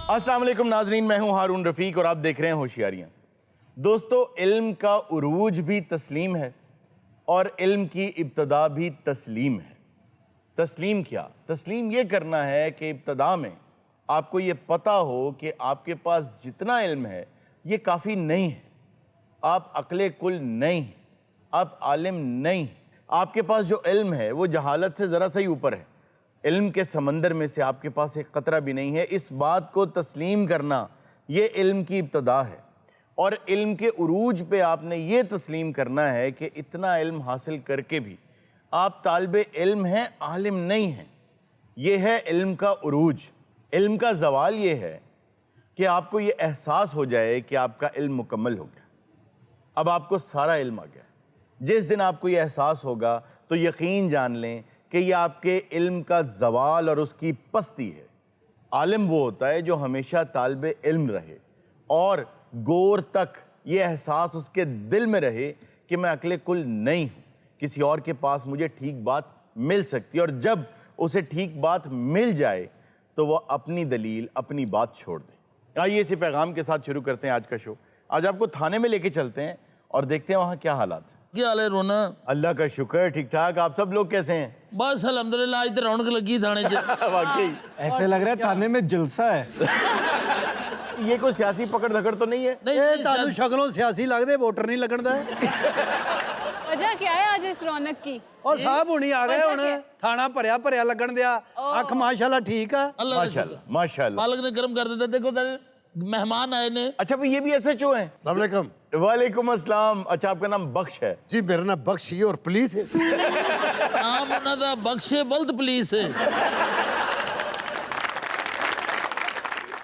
अस्सलाम वालेकुम नाजरीन, मैं हूं हारून रफ़ीक और आप देख रहे हैं होशियारियां। दोस्तों, इल्म का उरूज भी तस्लीम है और इल्म की इब्तदा भी तस्लीम है। तस्लीम क्या? तस्लीम ये करना है कि इब्तदा में आपको ये पता हो कि आपके पास जितना इल्म है ये काफ़ी नहीं है, आप अक्ले कुल नहीं हैं, आप आलिम नहीं हैं। आपके पास जो इल्म है वो जहालत से ज़रा सा ही ऊपर है। इल्म के समंदर में से आपके पास एक कतरा भी नहीं है। इस बात को तस्लीम करना ये इल्म की इब्तदा है और इल्म के उरूज पे आपने ये तस्लीम करना है कि इतना इल्म हासिल करके भी आप तालिबे इल्म हैं, आलिम नहीं हैं। ये है इल्म का उरूज। इल्म का ज़वाल ये है कि आपको ये एहसास हो जाए कि आपका इल्म मुकम्मल हो गया, अब आपको सारा इल्म आ गया। जिस दिन आपको ये एहसास होगा तो यकीन जान लें कि ये आपके इल्म का ज़वाल और उसकी पस्ती है। आलिम वो होता है जो हमेशा तालिबे इल्म रहे और गौर तक ये एहसास उसके दिल में रहे कि मैं अक्ले कुल नहीं हूँ, किसी और के पास मुझे ठीक बात मिल सकती है और जब उसे ठीक बात मिल जाए तो वह अपनी दलील, अपनी बात छोड़ दे। आइए इसी पैगाम के साथ शुरू करते हैं आज का शो। आज आपको थाने में लेके चलते हैं और देखते हैं वहाँ क्या हालात है। क्या हाल है रोना? अल्लाह का शुक्र, ठीक ठाक। आप सब लोग कैसे हैं? बस अल्हम्दुलिल्लाह, आज तो रौनक लगी थाने च। वाकई ऐसे लग रहा है थाने में जलसा है। ये कोई सियासी पकड़ धकड़ तो नहीं है? नहीं, तानू शक्लों सियासी लगदे, वोटर नहीं लगन दा। वजह क्या है आज इस रौनक की? और साहब हुणी आ गए हुण, थाना भरिया भरिया लगन दिया। अख माशाल्लाह ठीक है। अल्लाह का माशाल्लाह शुक्र। माशाल्लाह। मालिक ने करम कर दिया। देखो तेरे मेहमान आए ने। अच्छा भाई, ये भी SHO हैं? अस्सलाम वालेकुम। वालेकुम अस्सलाम। अच्छा, आपका नाम बख्श है? जी मेरा नाम बख्श ही और पुलिस है। नाम उन्हां दा बख्शे बल्द पुलिस है।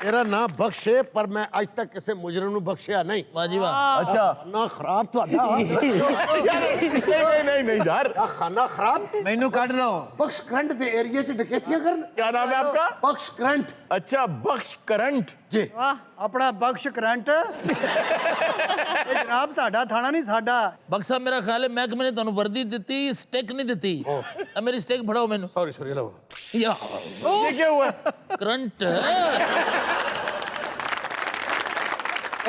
मेरा नाम बख्श है पर मैं आज तक किसी मुजरिम ਨੂੰ बख्शिया नहीं। वाह जी वाह। अच्छा। ना खराब ਤੁਹਾਡਾ। नहीं यार, खाना खराब। मैनू काट लो। बख्श करंट ਦੇ ਏਰੀਆ 'ਚ ਡਕੈਤੀਆਂ ਕਰਨ। क्या नाम है आपका? बख्श करंट। अच्छा, बख्श करंट। जी अपना बख्श करंट। ਇਹ ਜਨਾਬ ਤੁਹਾਡਾ ਥਾਣਾ ਨਹੀਂ ਸਾਡਾ। बख्शा मेरा ख्याल है महकमे ने ਤੁਹਾਨੂੰ वर्दी ਦਿੱਤੀ, स्टिक नहीं ਦਿੱਤੀ। अब मेरी स्टिक फड़ाओ मैनू। सॉरी लो। या ये क्या हुआ? करंट है।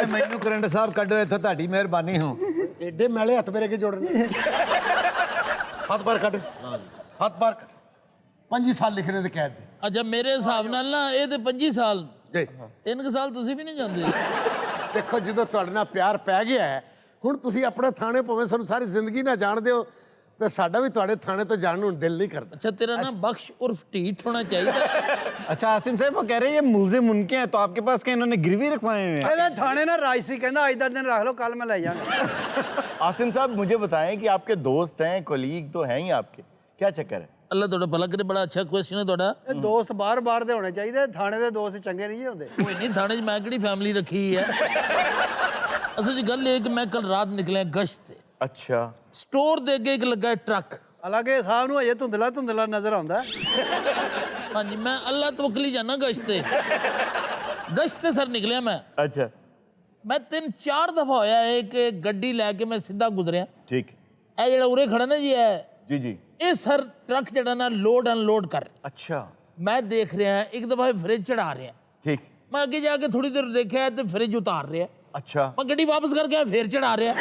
मैनू करंट साहब कड्डो इत्थों, ਤੁਹਾਡੀ ਮਿਹਰਬਾਨੀ ਹੋ। एडे मैले हथ मेरे के जोड़ने। हाथ बाहर कट। हाथ बाहर कट। 25 साल लिखने दे कैद दे। अच्छा, मेरे हिसाब नाल ना ये ते 25 साल, जी 3 साल ਤੁਸੀਂ ਵੀ ਨਹੀਂ ਜਾਂਦੇ। देखो ਜਦੋਂ ਤੁਹਾਡੇ ਨਾਲ ਪਿਆਰ ਪੈ ਗਿਆ ਹੈ ਹੁਣ ਤੁਸੀਂ ਆਪਣੇ ਥਾਣੇ ਭਾਵੇਂ ਸਾਨੂੰ ਸਾਰੀ ਜ਼ਿੰਦਗੀ ਨਾ ਜਾਣਦੇ ਹੋ ਤੇ ਸਾਡਾ ਵੀ ਤੁਹਾਡੇ ਥਾਣੇ ਤੋਂ ਜਾਣ ਨੂੰ ਦਿਲ नहीं करता। अच्छा, तेरा ना बख्श उर्फ टीठ होना चाहिए। अच्छा आसिम साहब, वो कह रहे हैं ये मुलजिम उनके हैं, तो आपके पास क्या इन्होंने गिरवी रखवाए हुए हैं? ਇਹਦੇ ਥਾਣੇ ਨਾਲ ਰਾਜਸੀ ਕਹਿੰਦਾ ਅੱਜ ਦਾ ਦਿਨ ਰੱਖ ਲਓ, ਕੱਲ ਮੈਂ ਲੈ ਜਾਵਾਂਗਾ। आसिम साहब, मुझे बताएं कि आपके दोस्त हैं, कोलीग तो हैं ही आपके, क्या चक्कर है? अल्लाह थोड़ा भला करे, बड़ा अच्छा क्वेश्चन है थोड़ा। ਇਹ ਦੋਸਤ ਬਾਹਰ-ਬਾਹਰ ਦੇ ਹੋਣੇ ਚਾਹੀਦੇ, ਥਾਣੇ ਦੇ ਦੋਸਤ ਚੰਗੇ ਨਹੀਂ ਹੁੰਦੇ। कोई नहीं, थाने च मैं किहड़ी फैमिली रखी है। असल जी गल ये कि मैं कल रात निकलिया गश्त ते। अच्छा। स्टोर दे अगे एक लगा है ट्रक। ਹਾਲਾਂਕਿ ਸਾਹਿਬ ਨੂੰ ਅਜੇ ਧੁੰਦਲਾ ਧੁੰਦਲਾ ਨਜ਼ਰ ਆਉਂਦਾ। हाँ जी, मैं अल्लाह तवक्कली जाना गश्त ते। गश्त ते सर निकलिया मैं। अच्छा, 3-4 दफा होया है कि गड्डी लैके मैं सीधा गुजरिया। ठीक। ए जेड़ा उरे खड़ा ना जी है, जी जी। ये सर ट्रक जेड़ा ना लोड अनलोड कर। अच्छा, मैं देख रहा है एक दफा फ्रिज चढ़ा रहे हैं। ठीक। मैं आगे जाके थोड़ी देर देखा तो फ्रिज उतार रहे हैं। अच्छा। मैं गड्डी वापस करके आया, फिर चढ़ा रहा।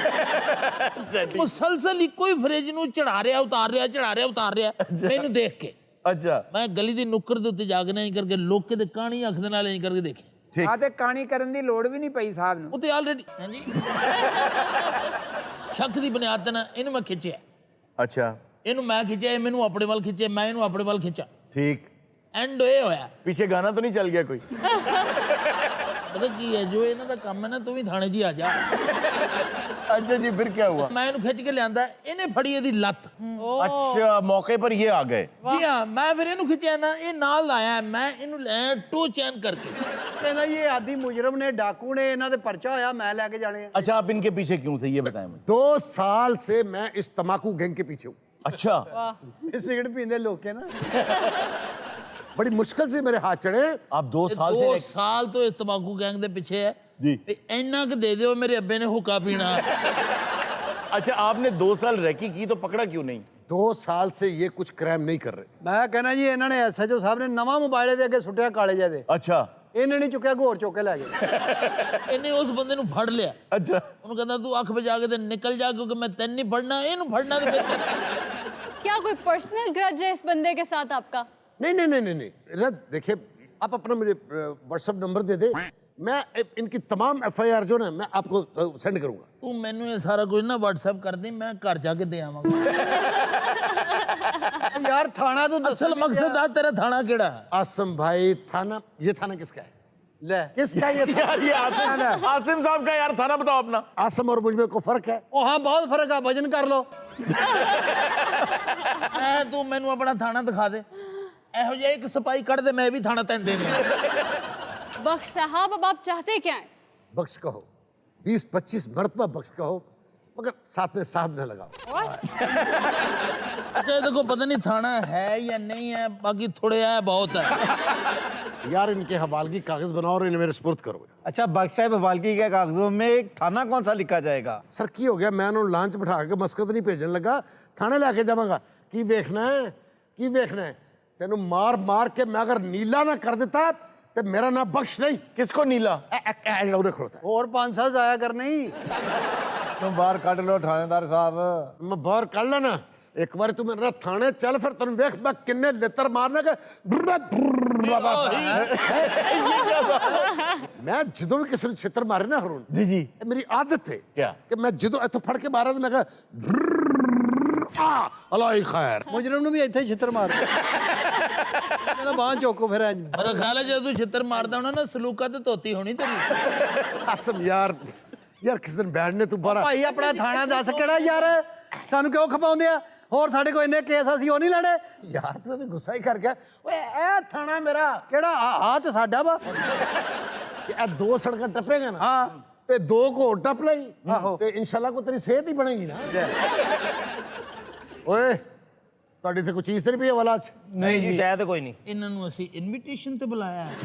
मुसलसल इको ही फ्रिज ਨੂੰ ਚੜਾ ਰਿਹਾ, ਉਤਾਰ ਰਿਹਾ, ਚੜਾ ਰਿਹਾ, ਉਤਾਰ ਰਿਹਾ। ਮੈਨੂੰ ਦੇਖ ਕੇ अच्छा। ਮੈਂ ਗਲੀ ਦੀ ਨੁੱਕਰ ਦੇ ਉੱਤੇ ਜਾ ਕੇ ਨਹੀਂ ਕਰਕੇ ਲੋਕੇ ਦੇ ਕਾਣੀ ਅੱਖ ਦੇ ਨਾਲ ਐਂ ਕਰਕੇ ਦੇਖੇ। ठीक। ਆ ਤੇ ਕਾਣੀ ਕਰਨ ਦੀ ਲੋੜ ਵੀ ਨਹੀਂ ਪਈ ਸਾਹਿਬ ਨੂੰ। ਉੱਤੇ ਆਲਰੇਡੀ ਹਾਂਜੀ ਸ਼ੱਕ ਦੀ ਬੁਨਿਆਦ ਤੇ ਨਾ ਇਹਨੂੰ ਮੈਂ ਖਿੱਚਿਆ, अच्छा। ਇਹਨੂੰ ਮੈਂ ਖਿੱਚਿਆ, ਇਹ ਮੈਨੂੰ ਆਪਣੇ ਵੱਲ ਖਿੱਚਿਆ, ਮੈਂ ਇਹਨੂੰ ਆਪਣੇ ਵੱਲ ਖਿੱਚਾ। ठीक। ਐਂਡ ਇਹ ਹੋਇਆ पीछे गाना तो नहीं चल गया कोई? ਪਤਾ ਕੀ ਹੈ, ਜੋ ਇਹਨਾਂ ਦਾ ਕੰਮ ਹੈ ਨਾ, ਤੂੰ ਵੀ ਥਾਣੇ 'ਚ ਹੀ ਆ ਜਾ। अच्छा जी, फिर क्या हुआ? ਮੈਂ ਇਹਨੂੰ ਖਿੱਚ ਕੇ ਲਿਆਂਦਾ, ਇਹਨੇ ਫੜੀ ਇਹਦੀ ਲੱਤ। अच्छा, मौके पर ये आ गए? ਜੀ ਹਾਂ, ਮੈਂ ਫਿਰ ਇਹਨੂੰ ਖਿੱਚਿਆ ਨਾ, ਇਹ ਨਾਲ ਆਇਆ, ਮੈਂ ਇਹਨੂੰ ਲੈ ਟੋ ਚੈਨ ਕਰਕੇ। ਕਹਿੰਦਾ ਜੀ ਇਹ ਆਦੀ ਮੁਜਰਮ ਨੇ, ਡਾਕੂ ਨੇ, ਇਹਨਾਂ ਦੇ ਪਰਚਾ ਹੋਇਆ, ਮੈਂ ਲੈ ਕੇ ਜਾਣੇ ਆ। अच्छा, आप इनके पीछे क्यों थे ये बताएं मुझे। 2 साल से मैं इस तम्बाकू गैंग के पीछे हूँ। अच्छा। ਇਹ ਸਿਗਰਟ ਪੀਂਦੇ ਲੋਕੇ ਨਾ। बड़ी मुश्किल से मेरे हाथ चढ़े। आप 2 साल 2 से ਸਾਲ ਤੋਂ ਇਸ ਤਮਾਕੂ ਗੈਂਗ ਦੇ ਪਿੱਛੇ ਹੈ जी। ਤੇ ਇੰਨਾ ਕੁ ਦੇ ਦਿਓ ਮੇਰੇ ਅੱਬੇ ਨੇ ਹੁੱਕਾ ਪੀਣਾ। अच्छा, आपने 2 साल रैकी की तो पकड़ा क्यों नहीं? 2 साल से ये कुछ क्राइम नहीं कर रहे। ਮੈਂ ਕਹਿੰਦਾ ਜੀ ਇਹਨਾਂ ਨੇ SHO ਸਾਹਿਬ ਨੇ ਨਵਾਂ ਮੋਬਾਈਲ ਦੇ ਅੱਗੇ ਸੁੱਟਿਆ ਕਾਲੇ ਜਿਹੇ ਦੇ। अच्छा। ਇਹਨੇ ਨਹੀਂ ਚੁੱਕਿਆ, ਘੋਰ ਚੁੱਕ ਕੇ ਲੈ ਗਏ। ਇਹਨੇ ਉਸ ਬੰਦੇ ਨੂੰ ਫੜ ਲਿਆ, अच्छा ਉਹਨੂੰ ਕਹਿੰਦਾ ਤੂੰ ਅੱਖ ਬਜਾ ਕੇ ਤੇ ਨਿਕਲ ਜਾ, ਕਿਉਂਕਿ मैं ਤੈਨੂੰ नहीं फड़ना, ਇਹਨੂੰ फड़ना ਤੇ फिर क्या कोई पर्सनल ग्रज है इस बंदे के साथ आपका? नहीं नहीं नहीं नहीं नहीं रद देखिए, आप अपना मुझे व्हाट्सएप नंबर दे दे, मैं इनकी तमाम FIR जो ना मैं आपको सेंड करूंगा। ਤੂੰ ਮੈਨੂੰ ਇਹ ਸਾਰਾ ਕੁਝ ਨਾ WhatsApp ਕਰ ਦੇ, ਮੈਂ ਘਰ ਜਾ ਕੇ ਦੇ ਆਵਾਂਗਾ। ਯਾਰ ਥਾਣਾ ਤੂੰ ਦੱਸ। ਅਸਲ ਮਕਸਦ ਆ ਤੇਰਾ ਥਾਣਾ ਕਿਹੜਾ? आसम भाई थाना, ये थाना किसका है? ਲੈ किसका ये थाना? यार ये आसिम साहब का यार थाना बताओ अपना। आसम और मुझ में कोई फर्क है? ਉਹ ਹਾਂ ਬਹੁਤ ਫਰਕ ਆ, ਵਜਨ ਕਰ ਲੋ। ਤੂੰ ਮੈਨੂੰ ਆਪਣਾ ਥਾਣਾ ਦਿਖਾ ਦੇ, ਇਹੋ ਜਿਹਾ ਇੱਕ ਸਿਪਾਹੀ ਕੱਢ ਦੇ, ਮੈਂ ਵੀ ਥਾਣਾ ਤੈਨੂੰ ਦੇ ਦਿਆਂ। बख्श साहब अब आप चाहते क्या हैं? बख्श कहो, 20-25 मरतबा बख्श कहो, मगर साथ में साहब न लगाओ। अच्छा देखो, पता नहीं थाना है या नहीं है, बाकी थोड़े है बहुत है। यार इनके हवालगी कागज बनाओ और इन्हें मेरे सुपुर्द करो। अच्छा बख्श साहब हवालगी के कागजों में थाना कौन सा लिखा जाएगा? सर की हो गया, मैं उन्होंने लांच बिठा के मस्कत नहीं भेजन लगा, थाने लैके जावांगा। की वेखना है, की वेखना है? तेनू मार मार के मैं अगर नीला ना कर देता तो मेरा नाम बख्श नहीं। किसको नीला? खड़ोता है। ਹੋਰ 5 ਸਾਲ ਜਾਇਆ ਕਰਨੇ ਹੀ। तुम बाहर काट लो थानेदार साहब। मैं बाहर कर लेना एक बार, तू मेरे थाने चल, फिर तेन वेख मैं किन्ने लितर मारने के। मैं जदों भी किसी ने छितर मारे ना हरून जी जी ये मेरी आदत है क्या? कि मैं जदों इथों फड़ के मारा तो मैं कहा अल्लाह ही खैर। ਮੁਜਰਮ ਨੂੰ ਵੀ ਇੱਥੇ ਹੀ ਛਿੱਤਰ ਮਾਰ ਕਹਿੰਦਾ ਬਾਹਾਂ ਚੋਕੋ ਫਿਰ ਇੰਝ। मेरा ख्याल है जब तू छितर मारदा होना ना, सलूका ते धोती होनी तेरी। आसम यार यार किस दिन बैठ ने तू बारा ਭਾਈ ਆਪਣਾ ਥਾਣਾ ਦੱਸ ਕਿਹੜਾ ਯਾਰ, ਸਾਨੂੰ ਕਿਉਂ ਖਪਾਉਂਦੇ ਆ? ਹੋਰ ਸਾਡੇ ਕੋਲ ਇੰਨੇ ਕੇਸ ਅਸੀਂ ਉਹ ਨਹੀਂ ਲੜੇ। यार तू अभी गुस्सा ही कर गया। ओए ए थाना मेरा ਕਿਹੜਾ ਆ ਤੇ ਸਾਡਾ ਵਾ। ये दो सड़क टपेगा ना ਹਾਂ ते दो को टप लई आहो। ते इंशाल्लाह को तेरी सेहत ही बनेगी ना। ओए ਤੁਹਾਡੀ ਤੇ ਕੋਈ ਚੀਜ਼ ਤੇ ਨਹੀਂ ਪਈ ਹਵਾਲਾ ਚ? नहीं जी शायद कोई नहीं। ਇਹਨਾਂ ਨੂੰ ਅਸੀਂ ਇਨਵੀਟੇਸ਼ਨ ਤੇ ਬੁਲਾਇਆ ਹੈ,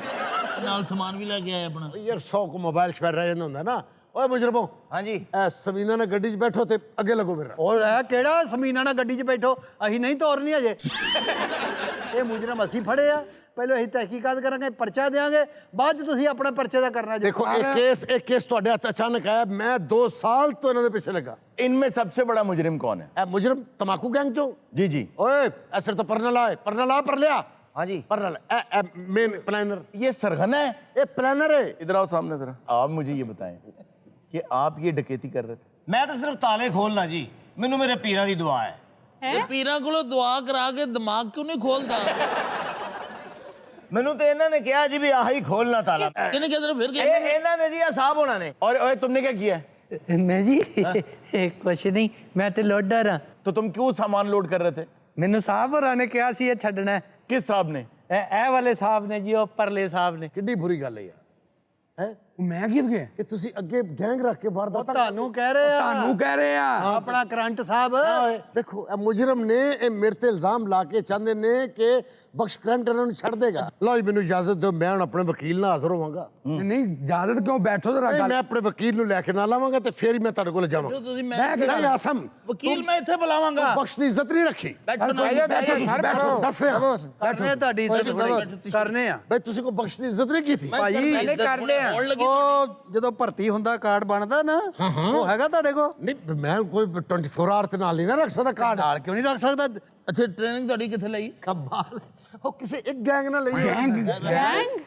ਨਾਲ ਸਮਾਨ ਵੀ ਲੈ ਕੇ ਆਏ ਆਪਣਾ। ਯਾਰ 100 ਕੋ ਮੋਬਾਈਲ ਚ ਰਹਿ ਜਾਂਦਾ ਹੁੰਦਾ ਨਾ। ਓਏ ਮੁਜਰਮੋ हाँ जी ਐ ਸਮੀਨਾ ਨੇ ਗੱਡੀ 'ਚ ਬੈਠੋ ਤੇ ਅੱਗੇ ਲੱਗੋ ਮੇਰਾ। ਉਹ ਇਹ ਕਿਹੜਾ ਸਮੀਨਾ ਨਾਲ ਗੱਡੀ 'ਚ ਬੈਠੋ, ਅਸੀਂ ਨਹੀਂ ਤੋਰਨੀ ਅਜੇ। ਇਹ ਮੁਜਰਮ ਅਸੀਂ ਫੜੇ ਆ, ਪਹਿਲਾਂ ਅਸੀਂ ਤਹਿਕੀਕਾਤ ਕਰਾਂਗੇ, ਪਰਚਾ ਦੇਾਂਗੇ, ਬਾਅਦ 'ਚ ਤੁਸੀਂ ਆਪਣਾ ਪਰਚੇ ਦਾ ਕਰਨਾ ਜੀ। ਦੇਖੋ ਇੱਕ ਕੇਸ ਤੁਹਾਡੇ ਹੱਥ ਅਚਾਨਕ ਆਇਆ, ਮੈਂ 2 ਸਾਲ ਤੋਂ ਇਹਨਾਂ ਦੇ ਪਿੱਛੇ ਲੱਗਾ। इनमें सबसे बड़ा मुजरिम कौन है? ਐ ਮੁਜਰਮ ਤਮਾਕੂ ਗੈਂਗ ਚੋਂ। जी जी ਓਏ ਐ ਸਿਰ ਤੋਂ ਪਰਨਾ ਲਾ ਪਰ ਲਿਆ। हाँ जी ਪਰਨਾ ਲਾ ਐ ਮੇਨ ਪਲਾਨਰ, ये सरगना है। ਇਹ ਪਲਾਨਰ ਹੈ। इधर आओ सामने जरा। आप मुझे ये बताएं कि आप ये डकैती कर रहे थे? मैं तो सिर्फ ताले खोलना जी, मैनू मेरे पीरा की दुआ है। ਇਹ ਪੀਰਾਂ ਕੋਲੋਂ ਦੁਆ ਕਰਾ ਕੇ ਦਿਮਾਗ ਕਿਉਂ ਨਹੀਂ ਖੋਲਦਾ? मैनू तो इन्होंने कहा जी भी आही खोलना ताला। ਕਿਹਨੇ ਕਿਧਰ ਫਿਰ ਕੇ इन्होंने जी साहब होना ने। और तुमने क्या किया है? मैं जी कुछ नहीं, मैं तो लोडर हाँ। तो तुम क्यों सामान लोड कर रहे थे? मैनू साहब होरां ने कहा सी ये छड्डना है। किस साहब ने? ए वाले साहब ने जी, ओ परले साहब ने। ਕਿੱਡੀ ਬੁਰੀ ਗੱਲ ਹੈ ਯਾਰ। ਹੈ मैं कित गया? ਕਿ ਤੁਸੀਂ ਅੱਗੇ ਗੈਂਗ ਰੱਖ ਕੇ ਉਹ ਵਾਰਦਾਤ ਤੁਹਾਨੂੰ ਕਹਿ ਰਹੇ ਆ, तानू कह रहे हैं ਆਪਣਾ ਕਰੰਟ ਸਾਹਿਬ। ਦੇਖੋ ਇਹ ਮੁਜਰਮ ਨੇ ਇਹ ਮੇਰੇ ਤੇ ਇਲਜ਼ਾਮ ਲਾ ਕੇ ਚਾਹੁੰਦੇ ਨੇ ਕਿ ਬਖਸ਼ ਕਰੰਟ ਇਹਨਾਂ ਨੂੰ ਛੱਡ ਦੇਗਾ। ਲਓ ਜੀ ਮੈਨੂੰ ਇਜਾਜ਼ਤ ਦਿਓ, ਮੈਂ ਹੁਣ ਆਪਣੇ ਵਕੀਲ ਨਾਲ ਹਾਜ਼ਰ ਹੋਵਾਂਗਾ। नहीं इजाजत क्यों? बैठो जरा ਨਹੀਂ ਮੈਂ ਆਪਣੇ ਵਕੀਲ ਨੂੰ ਲੈ ਕੇ ਨਾਲ ਆਵਾਂਗਾ ਤੇ ਫੇਰ ਹੀ ਮੈਂ ਤੁਹਾਡੇ ਕੋਲ ਜਾਵਾਂਗਾ। ਤੁਸੀਂ ਮੈਂ ਨਹੀਂ ਆਸਮ ਵਕੀਲ ਮੈਂ ਇੱਥੇ ਬੁਲਾਵਾਂਗਾ। ਬਖਸ਼ ਦੀ ਇੱਜ਼ਤ ਨਹੀਂ ਰੱਖੀ। ਬੈਠੋ ਨਾ। ਬੈਠੋ ਦੱਸ ਰਿਹਾ ਕਰਨੇ ਤੁਹਾਡੀ ਇੱਜ਼ਤ ਥੋੜੀ ਕਰਨੇ ਆ ਬਈ ਤੁਸੀਂ ਕੋਈ ਬਖਸ਼ ਦੀ ਇੱਜ਼ਤ ਨਹੀਂ ਕੀਤੀ। ਭਾਜੀ। ਪਹਿਲੇ ਕਰਨੇ ਆ। ਉਹ ਜਦੋਂ ਭਰਤੀ ਹੁੰਦਾ ਕਾਰਡ ਬਣਦਾ ਨਾ, ਉਹ ਹੈਗਾ ਤੁਹਾਡੇ ਕੋਲ? ਨਹੀਂ ਮੈਂ ਕੋਈ 24 ਆਵਰ ਤੇ ਨਾਲ ਨਹੀਂ ਨਾ ਰੱਖ ਸਕਦਾ ਕਾਰਡ। ਨਾਲ ਕਿਉਂ ਨਹੀਂ ਰੱਖ ਸਕਦਾ? ਅੱਛਾ ਟ੍ਰੇਨਿੰਗ ਤੁਹਾਡੀ ਕਿੱਥੇ ਲਈ? ਕਮਾਲ ਹੈ। ਉਹ ਕਿਸੇ ਇੱਕ ਗੈਂਗ ਨਾਲ ਲਈ ਹੋਵੇ। गैंग?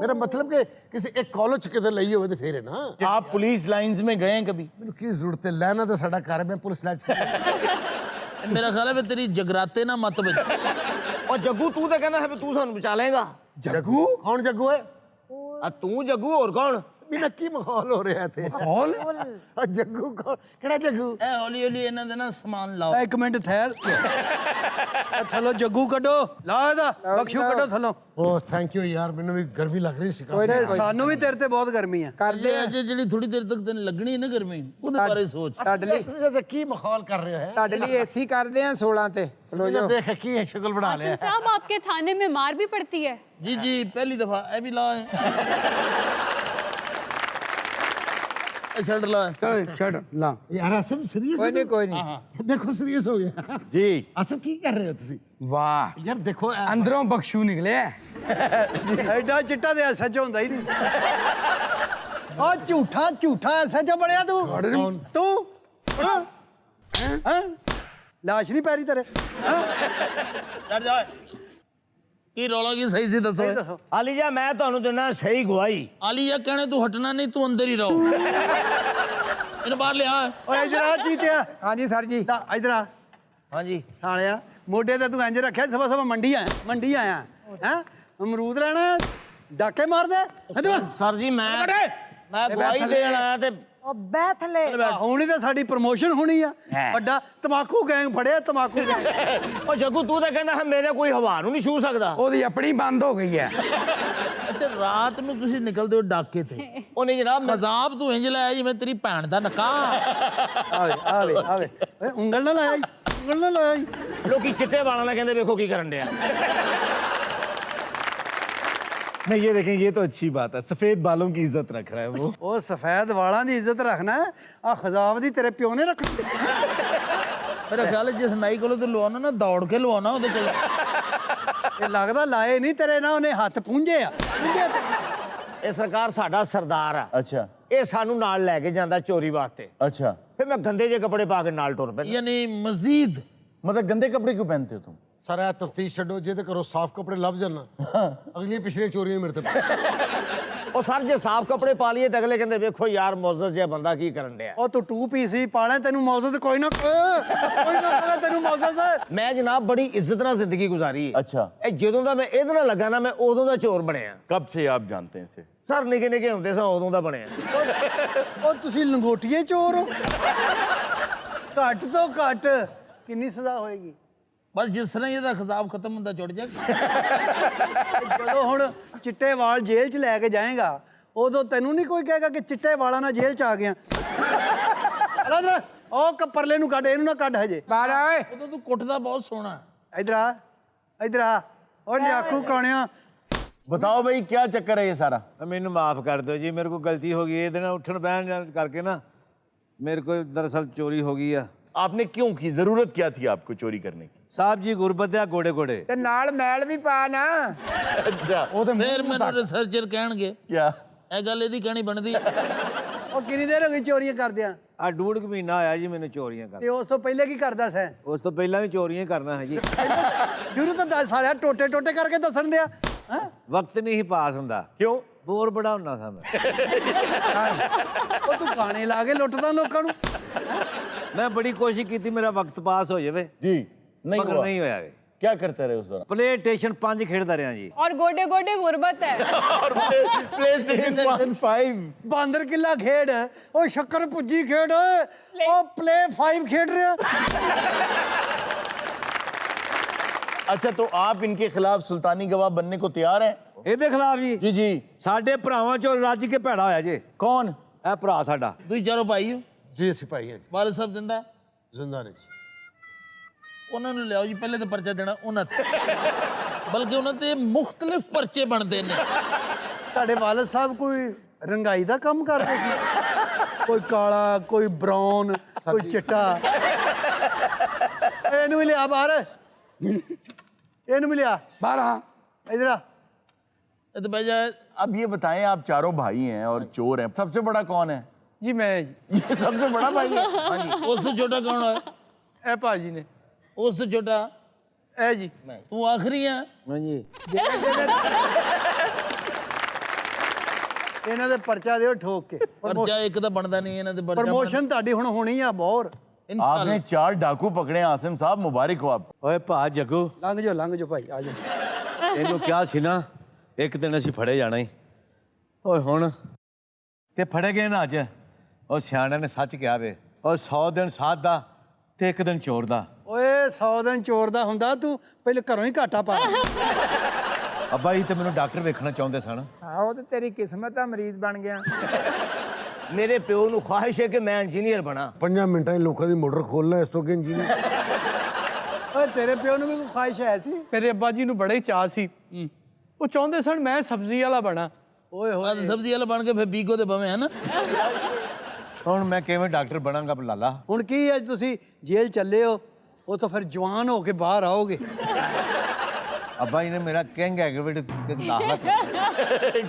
ਮੇਰਾ ਮਤਲਬ ਕਿ ਕਿਸੇ ਇੱਕ ਕਾਲਜ ਚ ਕਿਤੇ ਲਈ ਹੋਵੇ ਤੇ ਫੇਰ ਹੈ ਨਾ। आप पुलिस लाइंस में गए हैं कभी? ਮੈਨੂੰ ਕੀ ਜ਼ਰੂਰਤ ਹੈ, ਲੈਣਾ ਤਾਂ ਸਾਡਾ ਘਰ ਹੈ, ਮੈਂ ਪੁਲਿਸ ਲਾਈਨ ਚ। ਮੇਰਾ ਖਿਆਲ ਹੈ ਵੀ ਤੇਰੀ ਜਗਰਾਤੇ ਨਾ ਮਤ ਵੱਜ। और जग्गू तू तो कहना है तू सानू बचा लेगा। ਜੱਗੂ ਕੌਣ ਜੱਗੂ ਹੈ? तू जग्गू और कौन? ਵੀ ਨੱਕੀ ਮਾਹੌਲ ਹੋ ਰਿਹਾ ਇੱਥੇ। हॉल ਆ ਜੱਗੂ ਕੌਣ? ਕਿਹੜਾ ਜੱਗੂ? ਇਹ ਹੌਲੀ ਹੌਲੀ ਇਹਨਾਂ ਦੇ ਨਾ ਸਮਾਨ ਲਾਓ। ਇੱਕ ਮਿੰਟ ਠਹਿਰ। ਇਹ ਥੱਲੋਂ ਜੱਗੂ ਕੱਢੋ, ਲਾ ਇਹਦਾ ਬਖਸ਼ੂ ਕੱਢੋ ਥੱਲੋਂ। ਓ ਥੈਂਕ ਯੂ ਯਾਰ, ਮੈਨੂੰ ਵੀ ਗਰਮੀ ਲੱਗ ਰਹੀ ਸੀ ਤੇ ਸਾਨੂੰ ਵੀ ਤੇਰੇ ਤੇ ਬਹੁਤ ਗਰਮੀ ਆ। ਕਰਦੇ ਅਜੇ ਜਿਹੜੀ ਥੋੜੀ ਦੇਰ ਤੱਕ ਤੈਨੂੰ ਲੱਗਣੀ ਹੈ ਨਾ ਗਰਮੀ, ਉਹਦੇ ਬਾਰੇ ਸੋਚ। ਤੁਹਾਡੇ ਲਈ ਵੈਸੇ ਕੀ ਮਾਹੌਲ ਕਰ ਰਹੇ ਹੋ? ਤੁਹਾਡੇ ਲਈ ਏਸੀ ਕਰਦੇ ਆ 16 ਤੇ। ਲੋ ਦੇਖ ਕੀ ਸ਼ਕਲ ਬਣਾ ਲਿਆ। आसिम साहब आपके थाने में मार भी पड़ती है? ਜੀ ਜੀ ਪਹਿਲੀ ਦਫਾ ਇਹ ਵੀ ਲਾ ਹੈ। ਛੱਡ ਲਾ ਛੱਡ ਲਾ यार आसिम सीरियस ਕੋਈ ਨਹੀਂ ਕੋਈ ਨਹੀਂ देखो सीरियस हो गया जी आसिम की कर रहे हो तुसी ਵਾਹ यार देखो ਅੰਦਰੋਂ ਬਖਸ਼ੂ ਨਿਕਲਿਆ ਐਡਾ ਚਿੱਟਾ ਤੇ ਐਸਐਚ ਹੁੰਦਾ ਹੀ ਨਹੀਂ ਉਹ ਝੂਠਾ ਐਸਐਚ ਬਣਿਆ ਤੂੰ ਤੂੰ ਹਾਂ ਲਾਸ਼ ਨਹੀਂ ਪੈਰੀ ਤੇਰੇ ਹਾਂ ਛੱਡ ਜਾ ਕੀ ਰੌਲਾ ਕੀ ਸਹੀ ਸੀ ਦੱਸੋ ਦੱਸੋ ਆਲੀਆ ਮੈਂ ਤੁਹਾਨੂੰ ਦਿੰਦਾ ਸਹੀ ਗਵਾਹੀ ਆਲੀਆ ਕਹਿਣੇ ਤੂੰ ਹਟਣਾ ਨਹੀਂ ਤੂੰ ਅੰਦਰ ਹੀ ਰਹੋ ਇਹਨੂੰ ਬਾਹਰ ਲਿਆ ਓਏ ਇਧਰ ਆ ਚੀਤਿਆ ਹਾਂਜੀ ਸਰ ਜੀ ਇਧਰ ਆ ਹਾਂਜੀ ਸਾਲਿਆ ਮੋਢੇ ਤੇ ਤੂੰ ਇੰਜ ਰੱਖਿਆ ਸਵਾ ਮੰਡੀ ਆਇਆ ਹੈ ਅਮਰੂਦ ਲੈਣਾ ਡਾਕੇ ਮਾਰਦੇ ਇਧਰ ਸਰ ਜੀ ਮੈਂ ਗਵਾਹੀ ਦੇਣ ਆਇਆ ਤੇ ਹੁਣ ਹੀ ਤਾਂ ਸਾਡੀ ਪ੍ਰਮੋਸ਼ਨ ਹੋਣੀ ਆ ਹੈ। ਵੱਡਾ ਤਮਾਕੂ ਗੈਂਗ ਫੜਿਆ ਤਮਾਕੂ ਗੈਂਗ ਉਹ ਜੱਗੂ ਤੂੰ ਤਾਂ ਕਹਿੰਦਾ ਮੇਰੇ ਕੋਈ ਹਵਾ ਨੂੰ ਨਹੀਂ ਛੂ ਸਕਦਾ ਉਹਦੀ ਆਪਣੀ ਬੰਦ ਹੋ ਗਈ ਹੈ ਤੇ ਰਾਤ ਨੂੰ ਤੁਸੀਂ ਨਿਕਲਦੇ ਹੋ ਡਾਕੇ ਤੇ ਉਹ ਨਹੀਂ ਜਨਾਬ ਮਜ਼ਾਬ ਤੂੰ ਇੰਜ ਲਾਇਆ ਜਿਵੇਂ ਤੇਰੀ ਭੈਣ ਦਾ ਨਕਾਹ ਆਵੇ ਓਏ ਉਂਗਲ ਨਾ ਲਾਇਆ ਲੋਕੀ ਚਿੱਟੇ ਵਾਲਾਂ ਨਾਲ ਕਹਿੰਦੇ ਵੇਖੋ ਕੀ ਕਰਨ ਡਿਆ नहीं ये देखें ये तो अच्छी बात है सफेद बालों की इज्जत रख रहा है वो ਉਹ ਸਫੈਦ ਵਾਲਾਂ ਦੀ ਇੱਜ਼ਤ ਰੱਖਣਾ ਆ ਖਜ਼ਾਬ ਦੀ ਤੇਰੇ ਪਿਓ ਨੇ ਰੱਖਣੀ ਮੇਰਾ ਖਿਆਲ ਹੈ ਜਿਸ ਨਾਈ ਕੋਲੋਂ ਤੂੰ ਲਵਾਉਣਾ ਨਾ ਦੌੜ ਕੇ ਲਵਾਉਣਾ ਉਹਦੇ ਕੋਲ ਇਹ ਲੱਗਦਾ ਲਾਏ ਨਹੀਂ ਤੇਰੇ ਨਾਲ ਉਹਨੇ ਹੱਥ ਪੂੰਝੇ ਆ ਇਹ ਸਰਕਾਰ ਸਾਡਾ ਸਰਦਾਰ ਆ अच्छा ਇਹ ਸਾਨੂੰ ਨਾਲ ਲੈ ਕੇ ਜਾਂਦਾ ਚੋਰੀ ਵਾਸਤੇ अच्छा ਫਿਰ ਮੈਂ ਗੰਦੇ ਜਿਹੇ ਕੱਪੜੇ ਪਾ ਕੇ ਨਾਲ ਟੁਰ ਪੈਂਦਾ ਯਾਨੀ ਮਜ਼ੀਦ मतलब गंदे कपड़े क्यों पहनते हो तुम सारा तफ्तीश छो जे करो साफ कपड़े लभ जाना अगली पिछली चोरियां मेरे ते ਉਹ ਸਰ ਜੇ ਸਾਫ਼ ਕੱਪੜੇ ਪਾ ਲਈਏ ਤਾਂ ਅਗਲੇ ਕਹਿੰਦੇ ਵੇਖੋ ਯਾਰ ਮੌਜ਼ਜ਼ ਜਿਹਾ ਬੰਦਾ ਕੀ ਕਰਨ ਡਿਆ ਉਹ ਤੂੰ 2 ਪੀਸ ਹੀ ਪਾਣਾ ਤੈਨੂੰ ਮੌਜ਼ਜ਼ ਕੋਈ ਨਾ ਕਰੇ ਤੈਨੂੰ ਮੌਜ਼ਜ਼ ਮੈਂ ਜਨਾਬ ਬੜੀ ਇੱਜ਼ਤ ਨਾਲ ਜ਼ਿੰਦਗੀ ਗੁਜ਼ਾਰੀ ਹੈ अच्छा ਇਹ ਜਦੋਂ ਦਾ ਮੈਂ ਇਹਦੇ ਨਾਲ ਲੱਗਾ ਨਾ ਮੈਂ ਉਦੋਂ ਦਾ ਚੋਰ ਬਣਿਆ कब से आप जानते हैं इसे ਸਰ ਨਿੱਕੇ ਨਿੱਕੇ ਹੁੰਦੇ ਸਾਂ ਉਦੋਂ ਦਾ ਬਣਿਆ ਉਹ ਤੁਸੀਂ ਲੰਗੋਟੀਏ ਚੋਰ ਹੋ ਘੱਟ ਤੋਂ ਘੱਟ ਕਿੰਨੀ ਸਜ਼ਾ ਹੋਏਗੀ ਬਸ ਜਿਸ ਤਰ੍ਹਾਂ ਹੀ ਇਹਦਾ ਖਿਤਾਬ ਖਤਮ ਹੁੰਦਾ ਜੁੜ ਜਾ ਜਦੋਂ ਹੁਣ ਚਿੱਟੇ ਵਾਲ ਜੇਲ੍ਹ 'ਚ ਲੈ ਕੇ ਜਾਏਗਾ ਉਦੋਂ ਤੈਨੂੰ ਨਹੀਂ ਕੋਈ ਕਹੇਗਾ ਕਿ ਚਿੱਟੇ ਵਾਲਾਂ ਨਾਲ ਜੇਲ੍ਹ 'ਚ ਆ ਗਿਆ ਉਹ ਕੱਪਰਲੇ ਨੂੰ ਕੱਢ ਇਹਨੂੰ ਨਾ ਕੱਢ ਹਜੇ ਬਾਹਰ ਆ ਓਏ ਉਦੋਂ ਤੂੰ ਕੁੱਟਦਾ ਬਹੁਤ ਸੋਹਣਾ ਇਧਰ ਆ ਉਹ ਲਿਆਖੂ ਕਾਣਿਆ बताओ भाई क्या चक्कर है ये सारा मैनू माफ़ कर दो जी मेरे को गलती हो गई ये उठन बहन करके ना मेरे को दरअसल चोरी हो गई है आपने क्यों की जरूरत क्या थी आपको चोरी करने की साहब जी गुरबत है गोड़े गोड़े ਤੇ ਨਾਲ ਮੈਲ ਵੀ ਪਾ ਨਾ अच्छा ਫਿਰ ਮੈਨੂੰ ਰਿਸਰਚਰ ਕਹਿਣਗੇ क्या ਇਹ ਗੱਲ ਇਹਦੀ ਕਹਿਣੀ ਬਣਦੀ ਉਹ ਕਿੰਨੀ ਦੇਰ ਹੋ ਗਈ ਚੋਰੀਆਂ ਕਰਦਿਆਂ आ 1.5 महीना आया जी मैंने चोरियां कर ਤੇ ਉਸ ਤੋਂ ਪਹਿਲੇ ਕੀ ਕਰਦਾ ਸੈਂ उस तो पहला भी चोरियां करना है जी ਸ਼ੁਰੂ ਤੋਂ ਦੱਸ ਸਾਲਿਆ ਟੋਟੇ ਕਰਕੇ ਦੱਸਣ ਦਿਆ ਹੈਂ वक्त नहीं ही पास हुंदा क्यों बोर बड़ा हुंदा था मैं ਉਹ ਤੂੰ ਗਾਣੇ ਲਾ ਕੇ ਲੁੱਟਦਾ ਲੋਕਾਂ ਨੂੰ मैं बड़ी कोशिश की थी मेरा वक्त पास हो जाए जी नहीं मगर हुआ नहीं होया वे क्या करते रहे उस दौरान प्ले स्टेशन 5 खेड़दा रहा जी और गोडे गोडे गुर्बत है और प्ले स्टेशन 5 ਬਾਂਦਰ ਕਿੱਲਾ ਖੇਡ ਉਹ ਸ਼ੱਕਰ ਭੁੱਜੀ ਖੇਡ ਉਹ ਪਲੇ 5 ਖੇਡ ਰਿਹਾ अच्छा तो आप इनके खिलाफ सुल्तानी गवाह बनने को तैयार हैं ਇਹਦੇ ਖਿਲਾਫ ਜੀ जी जी ਸਾਡੇ ਭਰਾਵਾਂ ਚੋਂ ਰੱਜ ਕੇ ਭੈੜਾ ਹੋਇਆ ਜੇ कौन ਇਹ ਭਰਾ ਸਾਡਾ ਤੁਸੀਂ ਚਾਰੋ ਭਾਈ ਹੋ जी सिपाही हैं ਵਾਲਿਦ ਸਾਹਿਬ ਜਿੰਦਾ जिंदा नहीं ਉਹਨਾਂ ਨੂੰ ਲਿਆਓ ਜੀ ਪਹਿਲੇ ਤਾਂ ਪਰਚਾ ਦੇਣਾ ਉਹਨਾਂ ਤੇ ਬਲਕਿ ਉਹਨਾਂ ਤੇ ਮੁxtਲਿਫ ਪਰਚੇ ਬਣਦੇ ਨੇ ਤੁਹਾਡੇ ਵਾਲਦ ਸਾਹਿਬ ਕੋਈ ਰੰਗਾਈ ਦਾ ਕੰਮ ਕਰਦੇ ਸੀ ਕੋਈ ਕਾਲਾ ਕੋਈ ਬ੍ਰਾਊਨ ਕੋਈ ਚਿੱਟਾ ਇਹਨੂੰ ਵੀ ਲਿਆ ਬਾਹਰ ਇਹਨੂੰ ਵੀ ਲਿਆ ਬਾਹਰ ਆ ਇਧਰ ਆ ਇਹ ਤਾਂ ਬਹਿ ਜਾ अब ये बताएं आप चारों भाई हैं और चोर हैं सबसे बड़ा कौन है ਜੀ ਮੈਂ ਜੀ ये सबसे बड़ा भाई है हाँ जी ਉਸ ਤੋਂ ਛੋਟਾ ਕੌਣ ਹੈ ਇਹ ਭਾਜੀ ਨੇ ਉਸ ਤੋਂ ਛੋਟਾ ਇਹ ਜੀ ਤੂੰ ਆਖਰੀ ਆ ਹਾਂ ਜੀ ਇਹਨਾਂ ਦੇ ਪਰਚਾ ਦਿਓ ਠੋਕ ਕੇ ਪਰਚਾ ਇੱਕ ਤਾਂ ਬਣਦਾ ਨਹੀਂ ਇਹਨਾਂ ਦੇ ਪਰਚਾ ਪ੍ਰਮੋਸ਼ਨ ਤੁਹਾਡੀ ਹੁਣ ਹੋਣੀ ਆ ਬੌਰ आपने 4 डाकू पकड़े हैं आसिम साहब मुबारक हो आप ਓਏ ਭਾ ਜੱਗੂ ਲੰਘ ਜਾਓ ਭਾਈ ਆ ਜਾਓ ਇਹਨੂੰ ਕਿਹਾ ਸੀ ਨਾ ਇੱਕ ਦਿਨ ਅਸੀਂ ਫੜੇ ਜਾਣਾ ਹੀ ਓਏ ਹੁਣ ਤੇ ਫੜੇ ਗਏ ਨਾ ਅੱਜ ਉਹ ਸਿਆਣਿਆਂ ਨੇ ਸੱਚ ਕਿਹਾ ਵੇ ਉਹ 100 ਦਿਨ ਸਾਧ ਦਾ ਤੇ ਇੱਕ ਦਿਨ ਚੋਰ ਦਾ ਓਏ 100 ਦਿਨ ਚੋਰ ਦਾ ਹੁੰਦਾ ਤੂੰ ਪਹਿਲੇ ਘਰੋਂ ਹੀ ਘਾਟਾ ਪਾ ਅੱਬਾ ਜੀ ਤੇ ਮੈਨੂੰ ਡਾਕਟਰ ਵੇਖਣਾ ਚਾਹੁੰਦੇ ਸਨ ਆਹੋ ਤੇ ਤੇਰੀ ਕਿਸਮਤ ਆ ਮਰੀਜ਼ ਬਣ ਗਿਆ ਮੇਰੇ ਪਿਓ ਨੂੰ ਖੁਆਇਸ਼ ਹੈ ਕਿ ਮੈਂ ਇੰਜੀਨੀਅਰ ਬਣਾ 5 ਮਿੰਟਾਂ ਹੀ ਲੋਕਾਂ ਦੀ ਮੋਟਰ ਖੋਲਣਾ ਇਸ ਤੋਂ ਕਿ ਇੰਜੀਨੀਅਰ ਓਏ ਤੇਰੇ ਪਿਓ ਨੂੰ ਵੀ ਕੋਈ ਖੁਆਇਸ਼ ਹੈ ਸੀ ਮੇਰੇ ਅੱਬਾ ਜੀ ਨੂੰ ਬੜਾ ਹੀ ਚਾਅ ਸੀ ਉਹ ਚਾਹੁੰਦੇ ਸਨ ਮੈਂ ਸਬਜ਼ੀ ਵਾਲਾ ਬਣਾ ਓਏ ਹੋਏ ਸਬਜ਼ੀ ਵਾਲਾ ਬਣ ਕੇ ਫਿਰ ਬੀਗੋ ਦੇ ਬਵੇਂ ਹੈ ਨਾ ਹੁਣ ਮੈਂ ਕਿਵੇਂ ਡਾਕਟਰ ਬਣਾਂਗਾ ਲਾਲਾ? ਹੁਣ ਕੀ ਹੈ, ਤੁਸੀਂ ਜੇਲ੍ਹ ਚੱਲੇ ਹੋ, ਉਹ ਤਾਂ ਫਿਰ ਜਵਾਨ ਹੋ ਕੇ ਬਾਹਰ ਆਓਗੇ। ਅੱਬਾ ਜੀ ਨੇ ਮੇਰਾ ਕਿੰਗ ਐਗਰੀਵੇਟ ਦਾਖਲਾ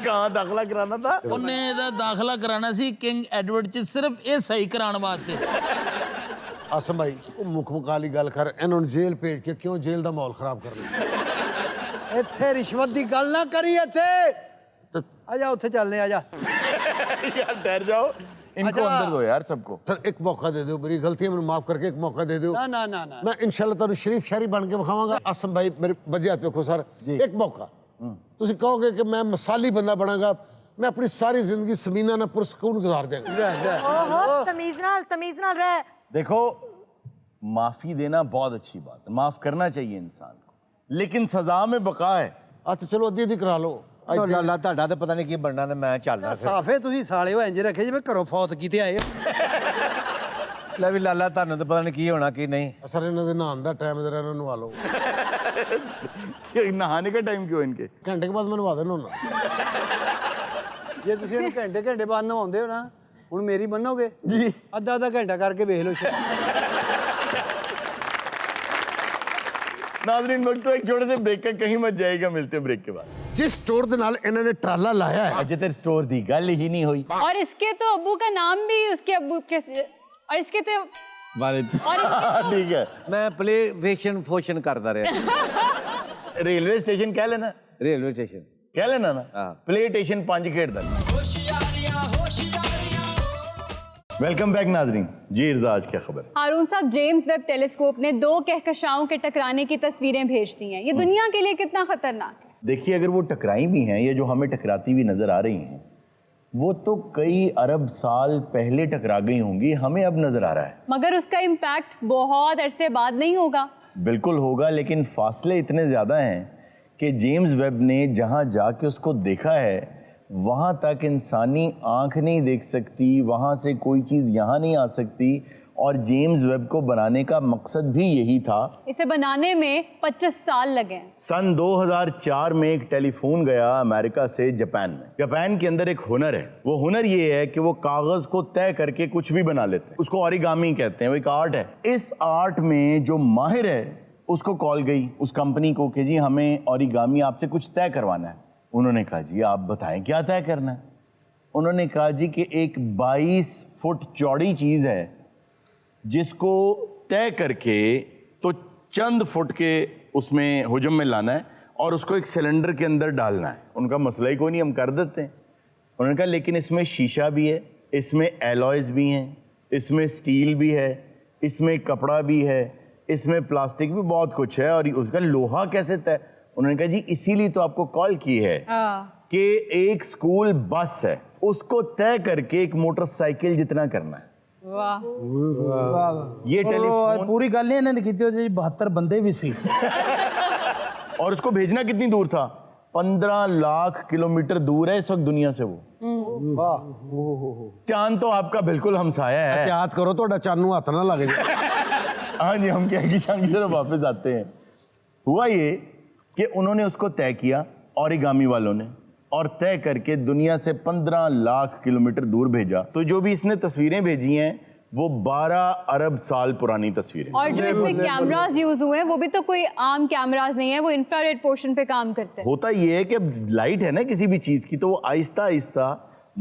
कहाँ दाखिला कराना था? ਉਹਨੇ ਇਹਦਾ ਦਾਖਲਾ ਕਰਾਣਾ ਸੀ ਕਿੰਗ ਐਡਵਰਡ ਚ ਸਿਰਫ ਇਹ ਸਹੀ ਕਰਾਉਣ ਵਾਸਤੇ। ਆਸਮ ਭਾਈ ਉਹ ਮੁੱਖ ਮੁਕਾਲੀ ਗੱਲ ਕਰ, ਇਹਨਾਂ ਨੂੰ ਜੇਲ੍ਹ ਭੇਜ ਕੇ ਕਿਉਂ ਜੇਲ੍ਹ ਦਾ ਮਾਹੌਲ ਖਰਾਬ ਕਰਨਾ? ਇੱਥੇ ਰਿਸ਼ਵਤ ਦੀ ਗੱਲ ਨਾ ਕਰੀ ਇੱਥੇ। ਆ ਜਾ ਉੱਥੇ ਚੱਲਨੇ, ਆ ਜਾ। यार ठहर जाओ, इनको अच्छा। अंदर दो यार सबको। सर एक मौका दे दो, मेरी गलती है, मैंने माफ करके एक मौका दे दो। ਨਾ ਨਾ ਨਾ ਨਾ मैं इंशाल्लाह ਤੁਹਾਨੂੰ ਸ਼ਰੀਫ ਸ਼ਹਿਰੀ ਬਣ ਕੇ ਵਿਖਾਵਾਂਗਾ। ਆਸਮ ਭਾਈ ਮੇਰੇ ਵਜ੍ਹਾ ਹੱਥ ਵੇਖੋ ਸਰ, ਇੱਕ ਮੌਕਾ ਤੁਸੀਂ ਕਹੋਗੇ ਕਿ ਮੈਂ ਮਿਸਾਲੀ ਬੰਦਾ ਬਣਾਂਗਾ, मैं अपनी सारी जिंदगी समीना ना पुरस्कून गुजार देंगे। ओहो तमीज नाल रह। देखो, माफी देना बहुत अच्छी बात है, माफ करना चाहिए इंसान को, लेकिन सजा में बका है। अच्छा चलो अद्धी अद्धी करा लो। ਲਾਲਾ ਤੁਹਾਡਾ ਤਾਂ ਪਤਾ ਨਹੀਂ ਕੀ ਬਣਨਾ ਤੇ ਮੈਂ ਚੱਲਦਾ ਫਿਰ। ਸਾਫੇ ਤੁਸੀਂ ਸਾਲੇ ਹੋ ਇੰਜ ਰੱਖੇ ਜਿਵੇਂ ਘਰੋਂ ਫੌਤ ਕੀਤੇ ਆਏ ਹੋ। ਲੈ ਵੀ ਲਾਲਾ ਤੁਹਾਨੂੰ ਤਾਂ ਪਤਾ ਨਹੀਂ ਕੀ ਹੋਣਾ ਕੀ ਨਹੀਂ। सर ਇਹਨਾਂ ਦੇ ਨਹਾਉਣ ਦਾ ਟਾਈਮ ਜਰਾ ਇਹਨਾਂ ਨੂੰ ਨਵਾ ਲਓ। नहाने का टाइम क्यों इनके? ਘੰਟੇ ਕੇ ਬਾਅਦ ਮੈਂ ਨਵਾ ਦੇਣਾ ਹੁੰਦਾ। ਜੇ ਤੁਸੀਂ ਇਹਨੂੰ ਘੰਟੇ ਘੰਟੇ ਬਾਅਦ ਨਵਾਉਂਦੇ ਹੋ ਨਾ, ਹੁਣ ਮੇਰੀ ਮੰਨੋਗੇ जी ਅੱਧਾ ਅੱਧਾ ਘੰਟਾ ਕਰਕੇ ਵੇਖ ਲਓ। नाजरीन, वक्त तो एक छोटे से ब्रेक का, कहीं मत जाएगा, मिलते हैं ब्रेक के बाद। जिस स्टोर ਦੇ ਨਾਲ ਇਹਨਾਂ ਨੇ ਟਰਾਲਾ ਲਾਇਆ ਹੈ, अजय तेरे स्टोर दी गल ही नहीं हुई। और इसके तो अब्बू का नाम भी उसके अब्बू के, और इसके तो ਵਾਲੇ और इसके ठीक है, ਮੈਂ ਪਲੇ ਵੇਸ਼ਨ ਫੋਸ਼ਨ ਕਰਦਾ ਰਿਹਾ। रेलवे स्टेशन कह लेना, ਰੇਲਵੇ ਸਟੇਸ਼ਨ कह लेना ना। हाँ। प्ले स्टेशन 5 खेड़ दा। वेलकम बैक नाजरीन। जी इर्जाज, क्या खबर है? हारून साहब, जेम्स वेब टेलीस्कोप ने 2 कहकशाओं के टकराने की तस्वीरें भेज दी हैं। ये दुनिया के लिए कितना खतरनाक है? देखिए, अगर वो टकराई भी हैं, ये जो हमें टकराती हुई नजर आ रही हैं, वो तो कई अरब साल पहले टकरा गई होंगी, हमें अब नजर आ रहा है। मगर उसका इम्पैक्ट बहुत अरसे बाद नहीं होगा। बिल्कुल होगा, लेकिन फासले इतने ज़्यादा हैं कि जेम्स वेब ने जहाँ जाके उसको देखा है, वहाँ तक इंसानी आँख नहीं देख सकती, वहाँ से कोई चीज़ यहाँ नहीं आ सकती, और जेम्स वेब को बनाने का मकसद भी यही था। इसे बनाने में 25 साल लगे हैं। सन 2004 में एक टेलीफोन गया अमेरिका से जापान में। जापान के अंदर एक हुनर है, वो हुनर ये है कि वो कागज़ को तय करके कुछ भी बना लेते हैं, उसको ओरिगामी कहते हैं, वो एक आर्ट है। इस आर्ट में जो माहिर है उसको कॉल गई उस कंपनी को कि जी हमें ओरिगामी आपसे कुछ तय करवाना है। उन्होंने कहा जी आप बताएं क्या तय करना है। उन्होंने कहा जी कि एक 22 फुट चौड़ी चीज़ है जिसको तय करके तो चंद फुट के उसमें हुजम में लाना है और उसको एक सिलेंडर के अंदर डालना है। उनका मसला ही कोई नहीं, हम कर देते हैं। उन्होंने कहा लेकिन इसमें शीशा भी है, इसमें एलॉयज़ भी हैं, इसमें स्टील भी है, इसमें कपड़ा भी है, इसमें प्लास्टिक भी बहुत कुछ है, और उसका लोहा कैसे तय। उन्होंने कहा जी इसीलिए तो आपको कॉल की है कि एक स्कूल बस है उसको तय करके एक मोटरसाइकिल जितना करना है। वाह, ये टेलीफोन पूरी गल नहीं इन्होंने की थी, 72 बंदे भी सी। और उसको भेजना कितनी दूर था? 15 लाख किलोमीटर दूर है इस वक्त दुनिया से वो। चांद तो आपका बिल्कुल हमसाया है। एहतियात करो तो चांद नूं हथ ना लग जाए। हाँ जी, हम क्या की शाम की तरफ वापस आते हैं। हुआ ये कि उन्होंने उसको तय किया ओरिगामी वालों ने, और तय करके दुनिया से 15 लाख किलोमीटर दूर भेजा। तो जो भी इसने तस्वीरें भेजी हैं वो 12 अरब साल पुरानी तस्वीरें। और जो इसमें कैमरास यूज हुए हैं वो भी तो कोई आम कैमरास नहीं है, वो इंफ्रारेड पोर्शन पे काम करते हैं। होता ये है कि लाइट है ना किसी भी चीज़ की, तो वो आहिस्ता आहिस्ता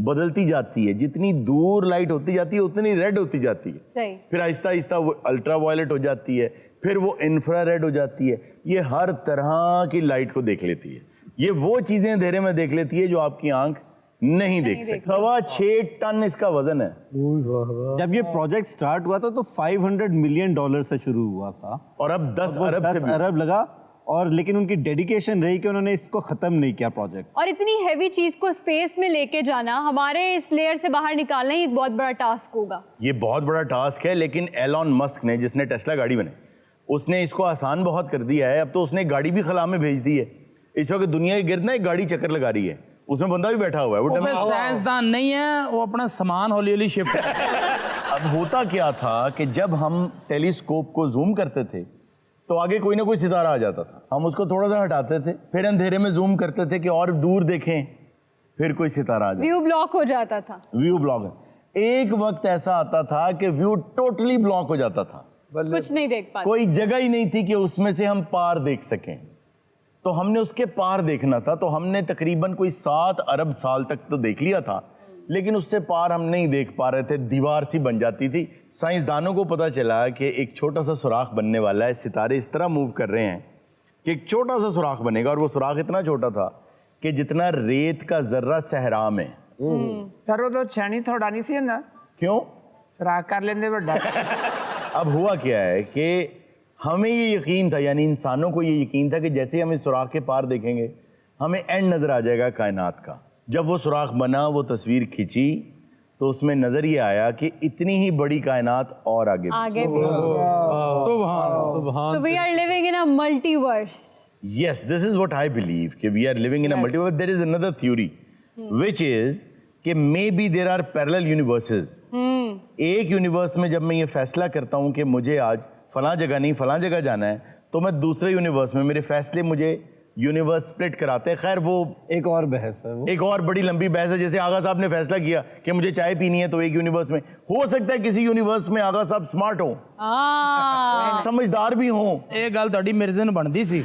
बदलती जाती है। जितनी दूर लाइट होती जाती है उतनी रेड होती जाती है। सही। फिर आहिस्ता आहिस्ता वो अल्ट्रा वायलेट हो जाती है, फिर वो इंफ्रारेड हो जाती है। ये हर तरह की लाइट को देख लेती है। ये वो चीज़ें अंधेरे में देख लेती है जो आपकी आंख नहीं देख सकती। 6.25 टन इसका वजन है। जब ये प्रोजेक्ट स्टार्ट हुआ था तो $500 मिलियन से शुरू हुआ था, और अब 10 अरब से भी। अरब लगा। और लेकिन उनकी डेडिकेशन रही कि उन्होंने इसको खत्म नहीं किया प्रोजेक्ट। और इतनी हैवी चीज को स्पेस में लेके जाना, हमारे इस लेयर से बाहर निकालना ही एक बहुत बड़ा टास्क होगा। ये बहुत बड़ा टास्क है, लेकिन एलॉन मस्क ने, जिसने टेस्ला गाड़ी बनाई, उसने इसको आसान बहुत कर दिया है। अब तो उसने गाड़ी भी खला में भेज दी है। इस वक्त दुनिया के गिर्द ना एक गाड़ी चक्कर लगा रही है, उसमें बंदा भी बैठा हुआ है। वो साइंसदान नहीं है, वो अपना सामान हौली हौली शिफ्ट। अब होता क्या था कि जब हम टेलीस्कोप को जूम करते थे तो आगे कोई ना कोई सितारा आ जाता था, हम उसको थोड़ा सा हटाते थे, फिर अंधेरे में जूम करते थे कि और दूर देखें, फिर कोई सितारा आ जाता, व्यू ब्लॉक हो जाता था। View block. एक वक्त ऐसा आता था कि व्यू टोटली ब्लॉक हो जाता था, कुछ नहीं देख पाते। कोई जगह ही नहीं थी कि उसमें से हम पार देख सकें। तो हमने उसके पार देखना था, तो हमने तकरीबन कोई 7 अरब साल तक तो देख लिया था, लेकिन उससे पार हम नहीं देख पा रहे थे, दीवार सी बन जाती थी। साइंसदानों को पता चला कि एक छोटा सा सुराख बनने वाला है, सितारे इस तरह मूव कर रहे हैं कि एक छोटा सा सुराख बनेगा, और वो सुराख इतना छोटा था कि जितना रेत का जर्रा सहरा में। सर वो तो छेनी थोड़ा नहीं सी ना, क्यों? सुराख कर लेंदे बड़ा। अब हुआ क्या है कि हमें ये यकीन था, यानी इंसानों को ये यकीन था कि जैसे ही हम इस सुराख के पार देखेंगे हमें एंड नज़र आ जाएगा कायनात का। जब वो सुराख बना, वो तस्वीर खींची, तो उसमें नज़र ये आया कि इतनी ही बड़ी कायनात और आगे भी। So we are living in a multiverse. Yes, this is what I believe, कि we are living in a multiverse. There is another theory, which is कि maybe there are parallel universes. एक यूनिवर्स में जब मैं ये फैसला करता हूँ कि मुझे आज फलां जगह नहीं फलां जगह जाना है, तो मैं दूसरे यूनिवर्स में मेरे फैसले मुझे यूनिवर्स स्प्लिट कराते हैं। खैर वो एक और बहस है, वो एक और बड़ी लंबी बहस है। जैसे आगा साहब ने फैसला किया कि मुझे चाय पीनी है, तो एक यूनिवर्स में हो सकता है किसी यूनिवर्स में आगा साहब स्मार्ट हो, समझदार भी हो। ਇਹ ਗੱਲ ਤੁਹਾਡੀ ਮੇਰੇ से ਬਣਦੀ ਸੀ।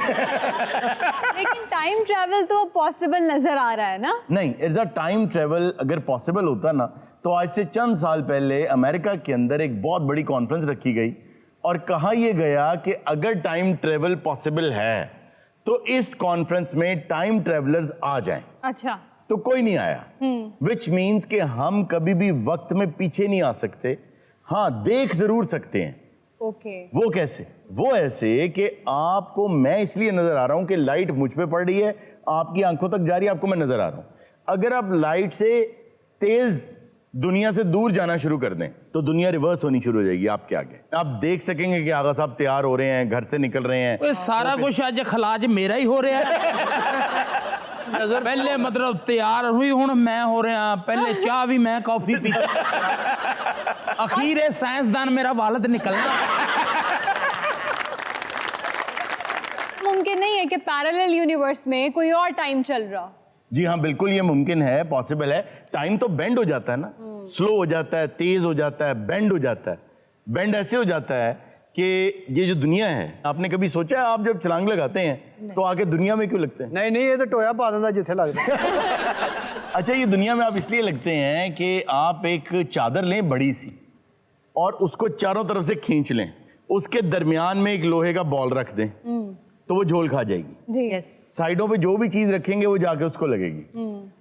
लेकिन टाइम ट्रैवल तो पॉसिबल नजर आ रहा है ना? नहीं, इट्स अ टाइम ट्रेवल अगर पॉसिबल होता ना, तो आज से चंद साल पहले अमेरिका के अंदर एक बहुत बड़ी कॉन्फ्रेंस रखी गई और कहा यह गया कि अगर टाइम ट्रेवल पॉसिबल है तो इस कॉन्फ्रेंस में टाइम ट्रेवलर्स आ जाएं। अच्छा। तो कोई नहीं आया, विच मीन्स कि हम कभी भी वक्त में पीछे नहीं आ सकते, हाँ देख जरूर सकते हैं। ओके। वो कैसे? वो ऐसे कि आपको मैं इसलिए नजर आ रहा हूं कि लाइट मुझ पे पड़ रही है, आपकी आंखों तक जा रही है, आपको मैं नजर आ रहा हूं। अगर आप लाइट से तेज दुनिया से दूर जाना शुरू कर दें तो दुनिया रिवर्स होनी शुरू हो जाएगी आपके आगे। आप देख सकेंगे कि आगा साहब तैयार हो रहे हैं, घर से निकल रहे हैं। ओए सारा कुछ आज खलाज मेरा ही हो रहा है। पहले मतलब तैयार हुई, हुण मैं हो रहा, पहले चाह भी मैं कॉफी पी, अखीर साइंसदान मेरा वालद निकलना। मुमकिन नहीं है कि पैरेलल यूनिवर्स में कोई और टाइम चल रहा? जी हाँ, बिल्कुल ये मुमकिन है, पॉसिबल है। टाइम तो बेंड हो जाता है ना, स्लो हो जाता है, तेज हो जाता है, बेंड हो जाता है। बेंड ऐसे हो जाता है कि ये जो दुनिया है, आपने कभी सोचा है आप जब छलांग लगाते हैं तो आके दुनिया में क्यों लगते हैं? नहीं नहीं, ये तो टोया पा देता जिथे लगता। अच्छा, ये दुनिया में आप इसलिए लगते हैं कि आप एक चादर लें बड़ी सी और उसको चारों तरफ से खींच लें, उसके दरमियान में एक लोहे का बॉल रख दें तो वो झोल खा जाएगी। साइडों पे जो भी चीज रखेंगे वो जाके उसको लगेगी।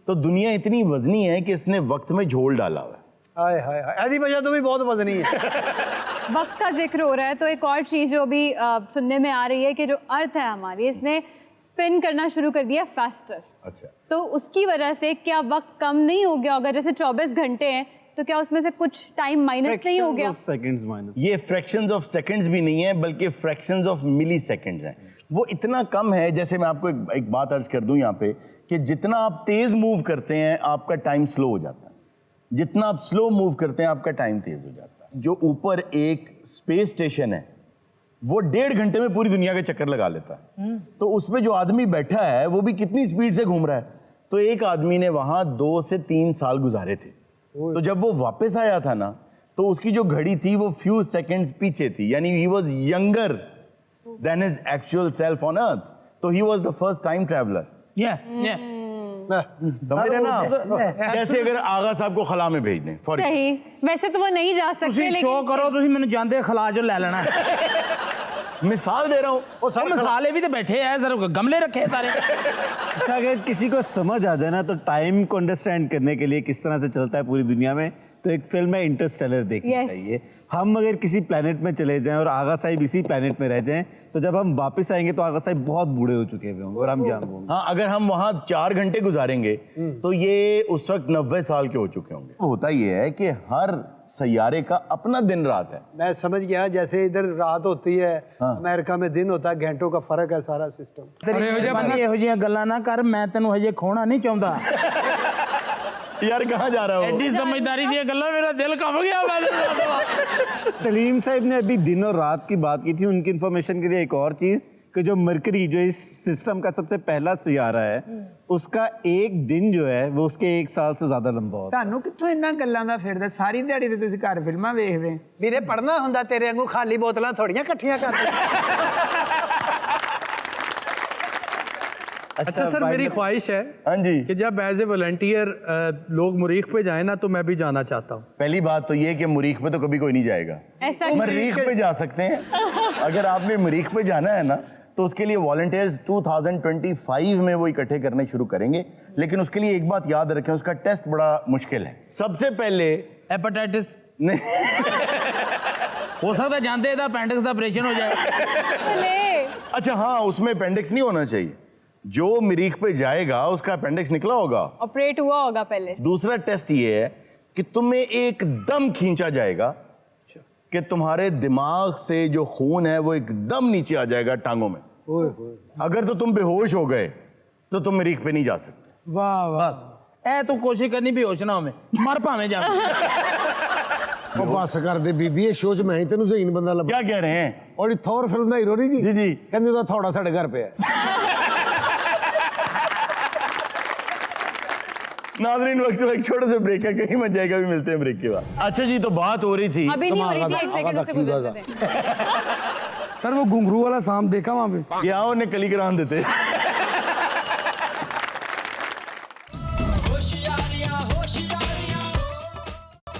तो दुनिया इतनी वजनी है कि इसने वक्त में झोल डाला हुआ है। हाय हाय हाय, ऐसी वजह तो भी बहुत वजनी है। वक्त का जिक्र हो रहा है तो एक और चीज जो भी सुनने में आ रही है कि जो अर्थ है हमारी, इसने स्पिन करना शुरू कर दिया फास्टर। अच्छा, तो उसकी वजह से क्या वक्त कम नहीं हो गया? अगर जैसे 24 घंटे हैं तो क्या उसमें से कुछ टाइम माइनस नहीं हो गया? Seconds minus. ये फ्रैक्शंस ऑफ सेकंड्स भी नहीं है, बल्कि फ्रैक्शंस ऑफ मिली सेकंड्स हैं। वो इतना कम है, जैसे मैं आपको एक बात अर्ज कर दूं यहाँ पे, कि जितना आप तेज मूव करते हैं आपका टाइम स्लो हो जाता है, जितना आप स्लो मूव करते हैं आपका टाइम तेज हो जाता है। जो ऊपर एक स्पेस स्टेशन है वो 1.5 घंटे में पूरी दुनिया के चक्कर लगा लेता है। तो उसमें जो आदमी बैठा है वो भी कितनी स्पीड से घूम रहा है। तो एक आदमी ने वहां 2 से 3 साल गुजारे थे। तो जब वो वापस आया था ना, तो उसकी जो घड़ी थी वो फ्यू सेकंड्स पीछे थी, यानी he was younger than his actual self on earth. तो he was the first time traveller. समझ रहे ना आप? कैसे अगर आगा साहब को खला में भेज दें फॉर सही, वैसे तो वो नहीं जा सकते, ਤੁਸੀਂ ਸ਼ੋ ਕਰੋ, ਤੁਸੀਂ ਮੈਨੂੰ ਜਾਂਦੇ ਖਲਾ ਜੋ ਲੈ ਲੈਣਾ। मिसाल दे रहा हूँ। ਉਹ ਸਰ ਮਸਾਲੇ ਵੀ ਤੇ बैठे हैं, सर गमले रखे सारे। अच्छा, अगर किसी को समझ आ जाए ना तो टाइम को अंडरस्टैंड करने के लिए किस तरह से चलता है पूरी दुनिया में, तो एक फिल्म है इंटरस्टेलर देखनी चाहिए। हम अगर किसी प्लेनेट में चले जाएं और आगा साहिब इसी प्लेनेट में रह जाएं, तो जब हम वापस आएंगे तो आगा साहिब बहुत बूढ़े हो चुके हुए होंगे और हम यंग होंगे। हाँ, अगर हम वहाँ 4 घंटे गुजारेंगे तो ये उस वक्त 90 साल के हो चुके होंगे। होता ये है कि हर सैयारे का अपना दिन रात है। मैं समझ गया, जैसे इधर रात होती है, अमेरिका में दिन होता है, घंटों का फर्क है सारा सिस्टम। ਇਹੋ ਜਿਹੀਆਂ ਗੱਲਾਂ ਨਾ ਕਰ, ਮੈਂ ਤੈਨੂੰ ਹਜੇ ਖੋਣਾ ਨਹੀਂ ਚਾਹੁੰਦਾ। यार कहाँ जा रहा हो? ਐਡੀ ਸਮਝਦਾਰੀ ਦੀਆਂ ਗੱਲਾਂ, ਮੇਰਾ ਦਿਲ ਕੰਬ ਗਿਆ। सलीम साहब ने अभी दिन और रात की बात की थी, उनकी इन्फॉर्मेशन के लिए एक और चीज़ कि जो मरकरी जो इस सिस्टम का सबसे पहला सियारा है उसका एक दिन जो है वो उसके 1 साल से ज्यादा लंबा होता ਤੁਹਾਨੂੰ ਕਿੱਥੋਂ ਇੰਨਾ ਗੱਲਾਂ ਦਾ ਫਿਰਦਾ ਸਾਰੀ ਦਿਹਾੜੀ ਤੇ ਤੁਸੀਂ ਘਰ ਫਿਲਮਾਂ ਵੇਖਦੇ ਵੀਰੇ ਪੜਨਾ ਹੁੰਦਾ ਤੇਰੇ ਵਾਂਗੂ ਖਾਲੀ ਬੋਤਲਾਂ ਥੋੜੀਆਂ ਇਕੱਠੀਆਂ ਕਰਦੇ अच्छा सर मेरी ख्वाहिश है हाँ जी कि जब एज ए वॉलंटियर लोग मुरीख पे जाए ना तो मैं भी जाना चाहता हूँ। पहली बात तो ये कि मरीख पे तो कभी कोई नहीं जाएगा, ऐसा मरीख पे जा सकते हैं। अगर आपने मरीख पे जाना है ना तो उसके लिए वॉलंटियर्स 2025 में वो इकट्ठे करने शुरू करेंगे, लेकिन उसके लिए एक बात याद रखें, उसका टेस्ट बड़ा मुश्किल है। सबसे पहले हेपेटाइटिस नहीं हो सकता है जानते हैं अपेंडिक्स का ऑपरेशन हो जाए। अच्छा हाँ, उसमें अपेंडिक्स नहीं होना चाहिए। जो मरीख पे जाएगा उसका अपेंडिक्स निकला होगा, ऑपरेट हुआ होगा पहले। दूसरा टेस्ट ये है कि तुम्हें एकदम खींचा जाएगा कि तुम्हारे दिमाग से जो खून है वो एकदम नीचे आ जाएगा टांगों में। अगर तो तुम बेहोश हो गए तो तुम मरीख पे नहीं जा सकते। वाह वाह, ए तो कोशिश करनी बेहोश ना हो, में मर पावे जा। ਉਹ ਬਸ ਕਰਦੇ ਬੀਬੀ ਇਹ ਸ਼ੋਅ 'ਚ ਮੈਂ ਹੀ ਤੈਨੂੰ ਜ਼ਹੀਨ ਬੰਦਾ ਲੱਭਾ। क्या कह रहे हैं? ਔਰ ਥੋਰ ਫਿਲਮ ਦਾ ਹੀਰੋ ਨਹੀਂ ਜੀ जी जी ਕਹਿੰਦੇ ਉਹਦਾ ਥੋੜਾ ਸਾਡੇ ਘਰ ਪਿਆ। नाज़रीन वक्त एक छोटे से ब्रेक है, कहीं मत जाएगा, भी मिलते हैं ब्रेक के बाद। अच्छा जी, तो बात हो रही थी अभी नहीं हो रही थी, एक सेकंड से गुजर गए। सर वो घुंघरू वाला सांप देखा वहाँ पे? क्या उन्हें कली करान देते।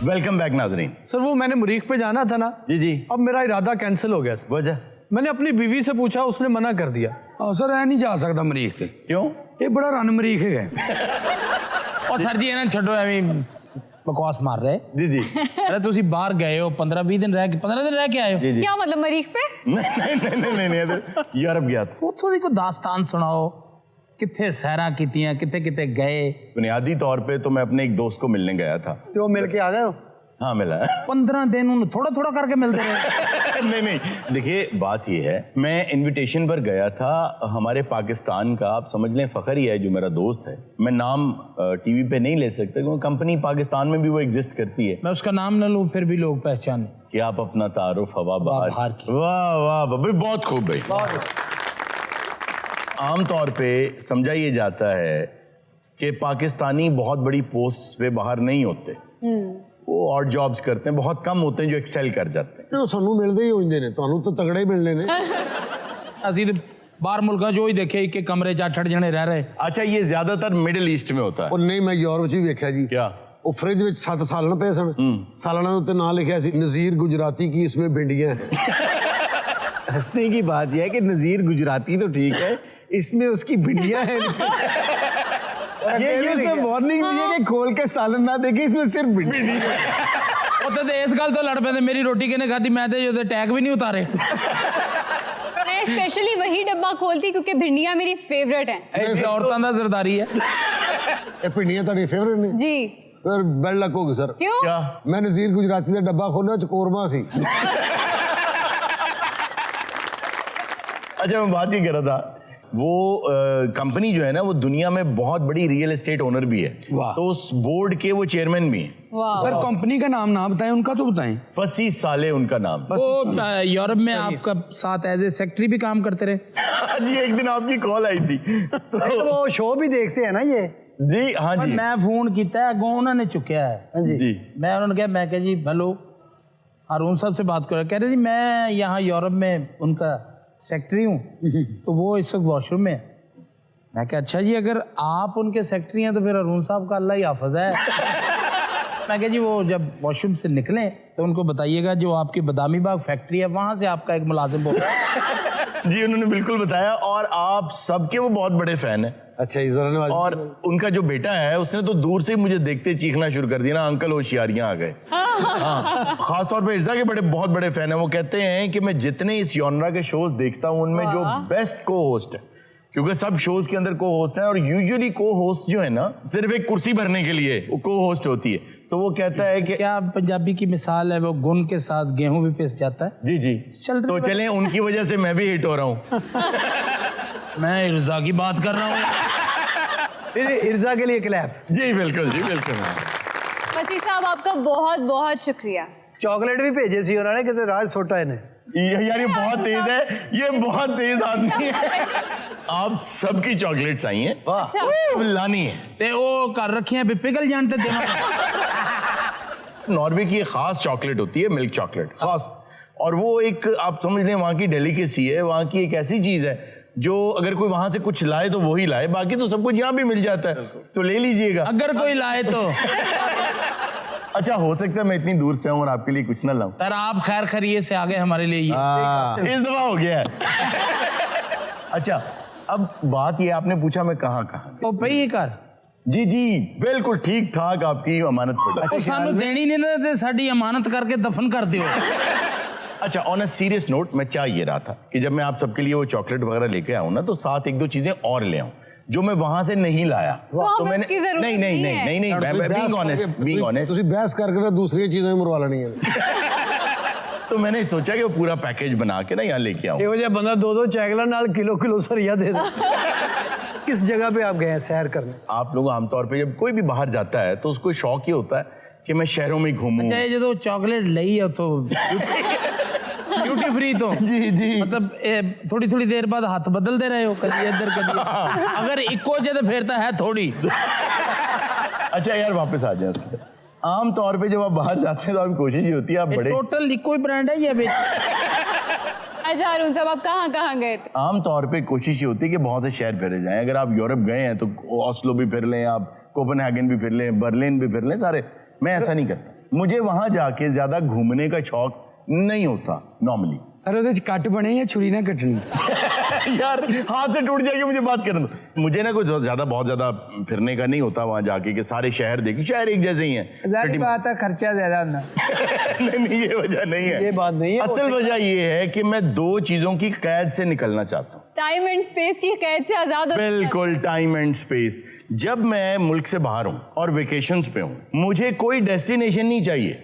वेलकम बैक नाज़रीन। सर वो मैंने मुरीख पे जाना था ना जी जी, अब मेरा इरादा कैंसिल हो गया सर। वजह? मैंने अपनी बीवी से पूछा, उसने मना कर दिया। सर ऐ नहीं जा सकता मरीख से। क्यों? ये बड़ा रन मरीख है। और सर जी इन्हें छो एवं बकवास मार रहे। जी जी अरे तुसी बाहर गए हो 15-20 दिन रह के 15 दिन रह के आए हो। जी जी। क्या मतलब मरीख पे? नहीं, यूरोप गया था। उथों दी कोई दास्तान सुनाओ, किथे सैरा कीतियां, किथे किथे गए। बुनियादी तौर पे तो मैं अपने एक दोस्त को मिलने गया था। तो मिल के आ गए हो? हाँ मिला। 15 दिन उन्हें थोड़ा थोड़ा करके मिलते रहे। नहीं, देखिए बात ये है, मैं इनविटेशन पर गया था हमारे पाकिस्तान का, आप समझ लें फ़ख्र ही है, जो मेरा दोस्त है। मैं नाम टीवी पे नहीं ले सकता क्योंकि कंपनी पाकिस्तान में भी वो एग्जिस्ट करती है। मैं उसका नाम न लूँ फिर भी लोग पहचाने कि आप अपना तारुफ हवा बाहर की। वाह वाह भाई, बहुत खूब भाई। आम तौर पे समझा ये जाता है कि पाकिस्तानी बहुत बड़ी पोस्ट्स पे बाहर नहीं होते, वो और जॉब्स करते हैं, बहुत कम होते हैं जो एक्सेल कर जाते हैं। ਸਾਨੂੰ ਮਿਲਦੇ ਹੀ ਹੁੰਦੇ ਨੇ, ਤੁਹਾਨੂੰ ਤਾਂ ਤਗੜੇ ਹੀ ਮਿਲਣੇ ਨੇ। ਅਸੀਂ ਤੇ ਬਾਹਰ ਮੁਲਕਾਂ ਜੋ ਹੀ ਦੇਖੇ ਇੱਕ ਕਮਰੇ 'ਚ 8 ਜਣੇ ਰਹਿ ਰਹੇ। अच्छा, ये ज्यादातर मिडिल ईस्ट में होता है। ਉਹ ਨਹੀਂ, ਮੈਂ ਯੂਰਪ 'ਚ ਵੀ ਵੇਖਿਆ ਜੀ। क्या? ਉਹ ਫ੍ਰਿਜ ਵਿੱਚ 7 ਸਾਲਣ ਪਏ ਸਨ, ਸਾਲਣਾ ਦੇ ਉੱਤੇ ਨਾਂ ਲਿਖਿਆ ਸੀ ਨਜ਼ੀਰ गुजराती की इसमें भिंडियां हैं। हंसने की बात यह है कि नज़ीर गुजराती तो ठीक है, इसमें उसकी भिंडियां हैं। ये उसने वार्निंग दी है कि खोल के सालन ना देखे, इसमें सिर्फ भिंडी। ਉੱਥੇ ਤੇ ਇਸ ਗੱਲ ਤੋਂ ਲੜ ਪੈਂਦੇ, ਮੇਰੀ ਰੋਟੀ ਕਿਹਨੇ ਖਾਧੀ, ਮੈਂ ਤੇ ਉਹਦੇ ਟੈਗ ਵੀ ਨਹੀਂ ਉਤਾਰੇ। मैं स्पेशली वही डब्बा खोलती क्योंकि भिंडियां मेरी फेवरेट हैं। ਇਹ ਔਰਤਾਂ ਦਾ ਜ਼ਰਦਾਰੀ ਹੈ। ਇਹ भिंडियां ਤੁਹਾਡੀ ਫੇਵਰੇਟ ਨੇ? जी। ਫਿਰ ਬੈਡ ਲੱਕ ਹੋ ਗਈ ਸਰ। क्यों? क्या? ਮੈਂ ਨਜ਼ੀਰ गुजराती ਦਾ ਡੱਬਾ ਖੋਲਿਆ, ਚ ਕੋਰਮਾ ਸੀ। अच्छा, मैं बात ये कर रहा था, वो कंपनी जो है ना वो दुनिया में बहुत बड़ी रियल एस्टेट ओनर भी है, तो उस बोर्ड के वो चेयरमैन भी हैं। सर कंपनी का नाम ना बताएं, उनका तो बताएं। फसी साले उनका नाम। वो यूरोप में आपका साथ एज ए सेक्रेटरी भी काम करते रहे। जी, एक दिन आपकी कॉल आई थी तो वो शो भी देखते हैं ना ये? जी हाँ जी। मैं फोन किया है, अगों उन्होंने चुकया है जी। मैं उन्होंने कहा, मैं कहा जी हेलो हारून साहब से बात कर रहा, कह रहे जी मैं यहाँ यूरोप में उनका सेक्रेटरी हूँ, तो वो इस वक्त वॉशरूम में है। मैं कहा अच्छा जी, अगर आप उनके सेक्रेटरी हैं तो फिर अरुण साहब का अल्लाह ही हाफिज है। मैं कहा जी वो जब वॉशरूम से निकलें तो उनको बताइएगा जो आपकी बदामी बाग फैक्ट्री है वहाँ से आपका एक मुलाजिम बोल रहा है। जी, उन्होंने बिल्कुल बताया, और आप सबके वो बहुत बड़े फैन हैं। अच्छा, इजरान और उनका जो बेटा है उसने तो दूर से मुझे देखते चीखना शुरू कर दिया ना, अंकल होशियारियां आ गए। हाँ, खास तौर पे इर्जा के बहुत बड़े फैन हैं। वो कहते हैं कि मैं जितने इस जॉनरा के शोज देखता हूँ उनमें जो बेस्ट को होस्ट है, क्योंकि सब शोज के अंदर को होस्ट है, और यूजुअली को होस्ट जो है ना सिर्फ एक कुर्सी भरने के लिए को होस्ट होती है, तो वो कहता है कि क्या पंजाबी की मिसाल है, वो गुन के साथ गेहूं भी पिस जाता है। जी जी, तो चलें, उनकी वजह से मैं भी हिट हो रहा हूँ। मैं इर्जा की बात कर रहा हूँ। इर्जा के लिए क्लैप। जी बिल्कुल, जी बिल्कुल। फसी साहब आपका बहुत बहुत शुक्रिया। चॉकलेट भी भेजे सी उन्होंने, किसी राज सोटा इन्हें। यार ये बहुत तेज है, ये बहुत तेज आदमी है। आप सबकी चॉकलेट चाहिए, लानी है ते ओ कर रखी है पिघल जान ते देना। नॉर्वे की एक खास चॉकलेट होती है, मिल्क चॉकलेट खास, और वो एक आप समझ लें वहाँ की डेलिकेसी है, वहाँ की एक ऐसी चीज है जो अगर कोई वहां से कुछ लाए तो वही लाए, बाकी तो सब कुछ यहाँ भी मिल जाता है, तो ले लीजिएगा अगर कोई लाए तो। अच्छा हो सकता है मैं इतनी दूर से आऊं और आपके लिए कुछ ना लाऊं। सर आप खैर खैरिये से आ गए हमारे लिए ये। इस दफा हो गया है। अच्छा अब बात ये आपने पूछा मैं कहाँ कहाँ तो पे ये कर जी जी बिल्कुल ठीक ठाक आपकी अमानत पड़ी। ਉਹ ਸਾਨੂੰ देनी नहीं ना ते साडी अमानत करके दफन कर दियो। अच्छा ऑन अ सीरियस नोट मैं चाह ये रहा था कि जब मैं आप सबके लिए वो चॉकलेट वगैरह लेके आऊं ना तो साथ एक दो चीजें और ले आऊं जो मैं वहां से नहीं लाया। तो मैंने नहीं नहीं नहीं नहीं नहीं बीइंग ऑनेस्ट ਤੁਸੀਂ ਬਹਿਸ ਕਰਕੇ ਨਾ ਦੂਸਰੀਆਂ ਚੀਜ਼ਾਂ ਵੀ ਮਰਵਾ ਲੈਣੀਆਂ तो मैंने सोचा कि वो पूरा पैकेज बना के ना यहाँ लेके आऊं। ਇਹੋ ਜਿਹਾ ਬੰਦਾ ਦੋ ਦੋ ਚੈਕਲਾਂ ਨਾਲ किलो सरिया दे दे। किस जगह पे आप गए हैं सैर करने? आप लोग आमतौर पे जब कोई भी बाहर जाता है तो उसको शौक ये होता है कि मैं शहरों में घूमूं। अच्छा ये जो चॉकलेट लई है तो ड्यूटी फ्री तो जी जी मतलब थोड़ी थोड़ी देर बाद हाथ बदलते रहे हो, कभी इधर कभी अगर इको जे तो फिर तो है थोड़ी। अच्छा यार वापस आ जाए उसकी तरफ। आम तौर पे जब आप बाहर जाते हैं तो आपकी कोशिश ये होती है आप बड़े टोटल इको ही ब्रांड है ये बेच। अच्छा अरुण साहब आप कहाँ कहाँ गए थे? आम तौर पे कोशिश ये होती है कि बहुत से शहर फिरे जाएं। अगर आप यूरोप गए हैं तो ऑस्लो भी फिर लें, आप कोपेनहेगन भी फिर लें, बर्लिन भी फिर लें, सारे। मैं ऐसा नहीं करता, मुझे वहां जाके ज्यादा घूमने का शौक नहीं होता नॉर्मली। सर ਉਹਦੇ ਚ ਕੱਟ बने या छुरी ना कटनी? यार हाथ से टूट जाएगी, मुझे बात करने दो। मुझे ना कुछ ज्यादा बहुत ज्यादा फिरने का नहीं होता वहां जाके कि सारे शहर देखिए, शहर एक जैसे ही हैं। जाहिर बात है खर्चा ज्यादा होना। नहीं ये वजह नहीं है, ये बात नहीं है। असल वजह ये है कि मैं दो चीजों की कैद से निकलना चाहता हूँ। टाइम एंड स्पेस की कैद से आजाद हो। बिल्कुल टाइम एंड स्पेस। जब मैं मुल्क से बाहर हूँ और वेकेशंस पे हूँ, मुझे कोई डेस्टिनेशन नहीं चाहिए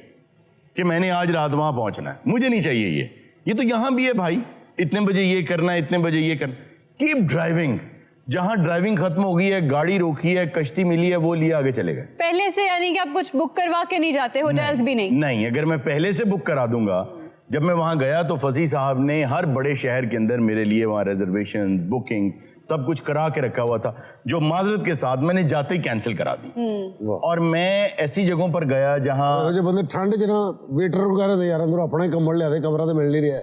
कि मैंने आज रात वहां पहुंचना है, मुझे नहीं चाहिए। ये तो यहां भी है भाई, इतने बजे ये करना है, इतने बजे ये करना। कीप ड्राइविंग, जहां ड्राइविंग खत्म हो गई है, गाड़ी रोकी है, कश्ती मिली है, वो लिए आगे चले गए। पहले से यानी कि आप कुछ बुक करवा के नहीं जाते, होटल्स भी नहीं? नहीं, अगर मैं पहले से बुक करा दूंगा। जब मैं वहां गया तो फसी साहब ने हर बड़े शहर के अंदर मेरे लिए वहां रिजर्वेशंस, बुकिंग्स सब कुछ करा के रखा हुआ था, जो माजरत के साथ मैंने जाते ही कैंसिल करा दी। और मैं ऐसी जगहों पर गया जहां जो बंदे ठंड च ना वेटर वगैरह दे यार अंदर अपना ही कंबल लिया कमरा तो मिल नहीं रहा।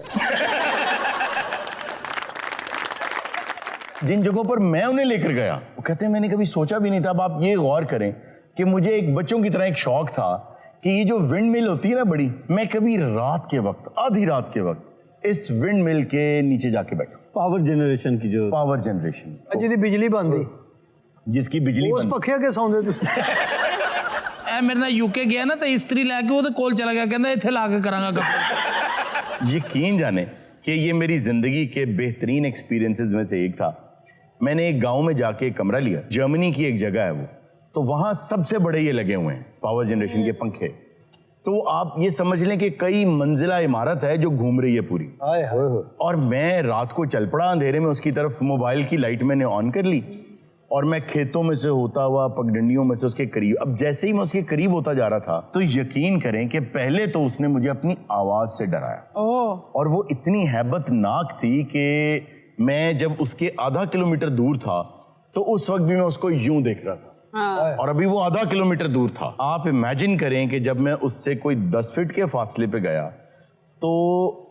जिन जगहों पर मैं उन्हें लेकर गया वो कहते हैं मैंने कभी सोचा भी नहीं था। अब आप ये गौर करें कि मुझे एक बच्चों की तरह एक शौक था कि ये जो विंड मिल होती है ना बड़ी, मैं कभी रात के वक्त, आधी रात के वक्त इस विंड मिल के नीचे जाके बैठा। पावर जनरेशन की जो पावर जनरेशन जिसकी बिजली बंदी, जिसकी बिजली उस पखे के सौंदे ए मेरे ना यूके गया ना तो इस्त्री लेके वो कोल चला गया, कहता इत्थे ला के करांगा कपड़े। यकीन जाने कि ये मेरी जिंदगी के बेहतरीन एक्सपीरियंसेस में से एक था। मैंने एक गांव में जाके एक कमरा लिया, जर्मनी की एक जगह है वो, तो वहां सबसे बड़े ये लगे हुए हैं पावर जनरेशन के पंखे। तो आप ये समझ लें कि कई मंजिला इमारत है जो घूम रही है पूरी। और मैं रात को चल पड़ा अंधेरे में उसकी तरफ, मोबाइल की लाइट मैंने ऑन कर ली और मैं खेतों में से होता हुआ पगडंडियों में से उसके करीब। अब जैसे ही मैं उसके करीब होता जा रहा था तो यकीन करें कि पहले तो उसने मुझे अपनी आवाज से डराया। और वो इतनी हैबतनाक थी कि मैं जब उसके आधा किलोमीटर दूर था तो उस वक्त भी मैं उसको यूं देख रहा था। और अभी वो आधा किलोमीटर दूर था। आप इमेजिन करें कि जब मैं उससे कोई 10 फीट के फासले पे गया तो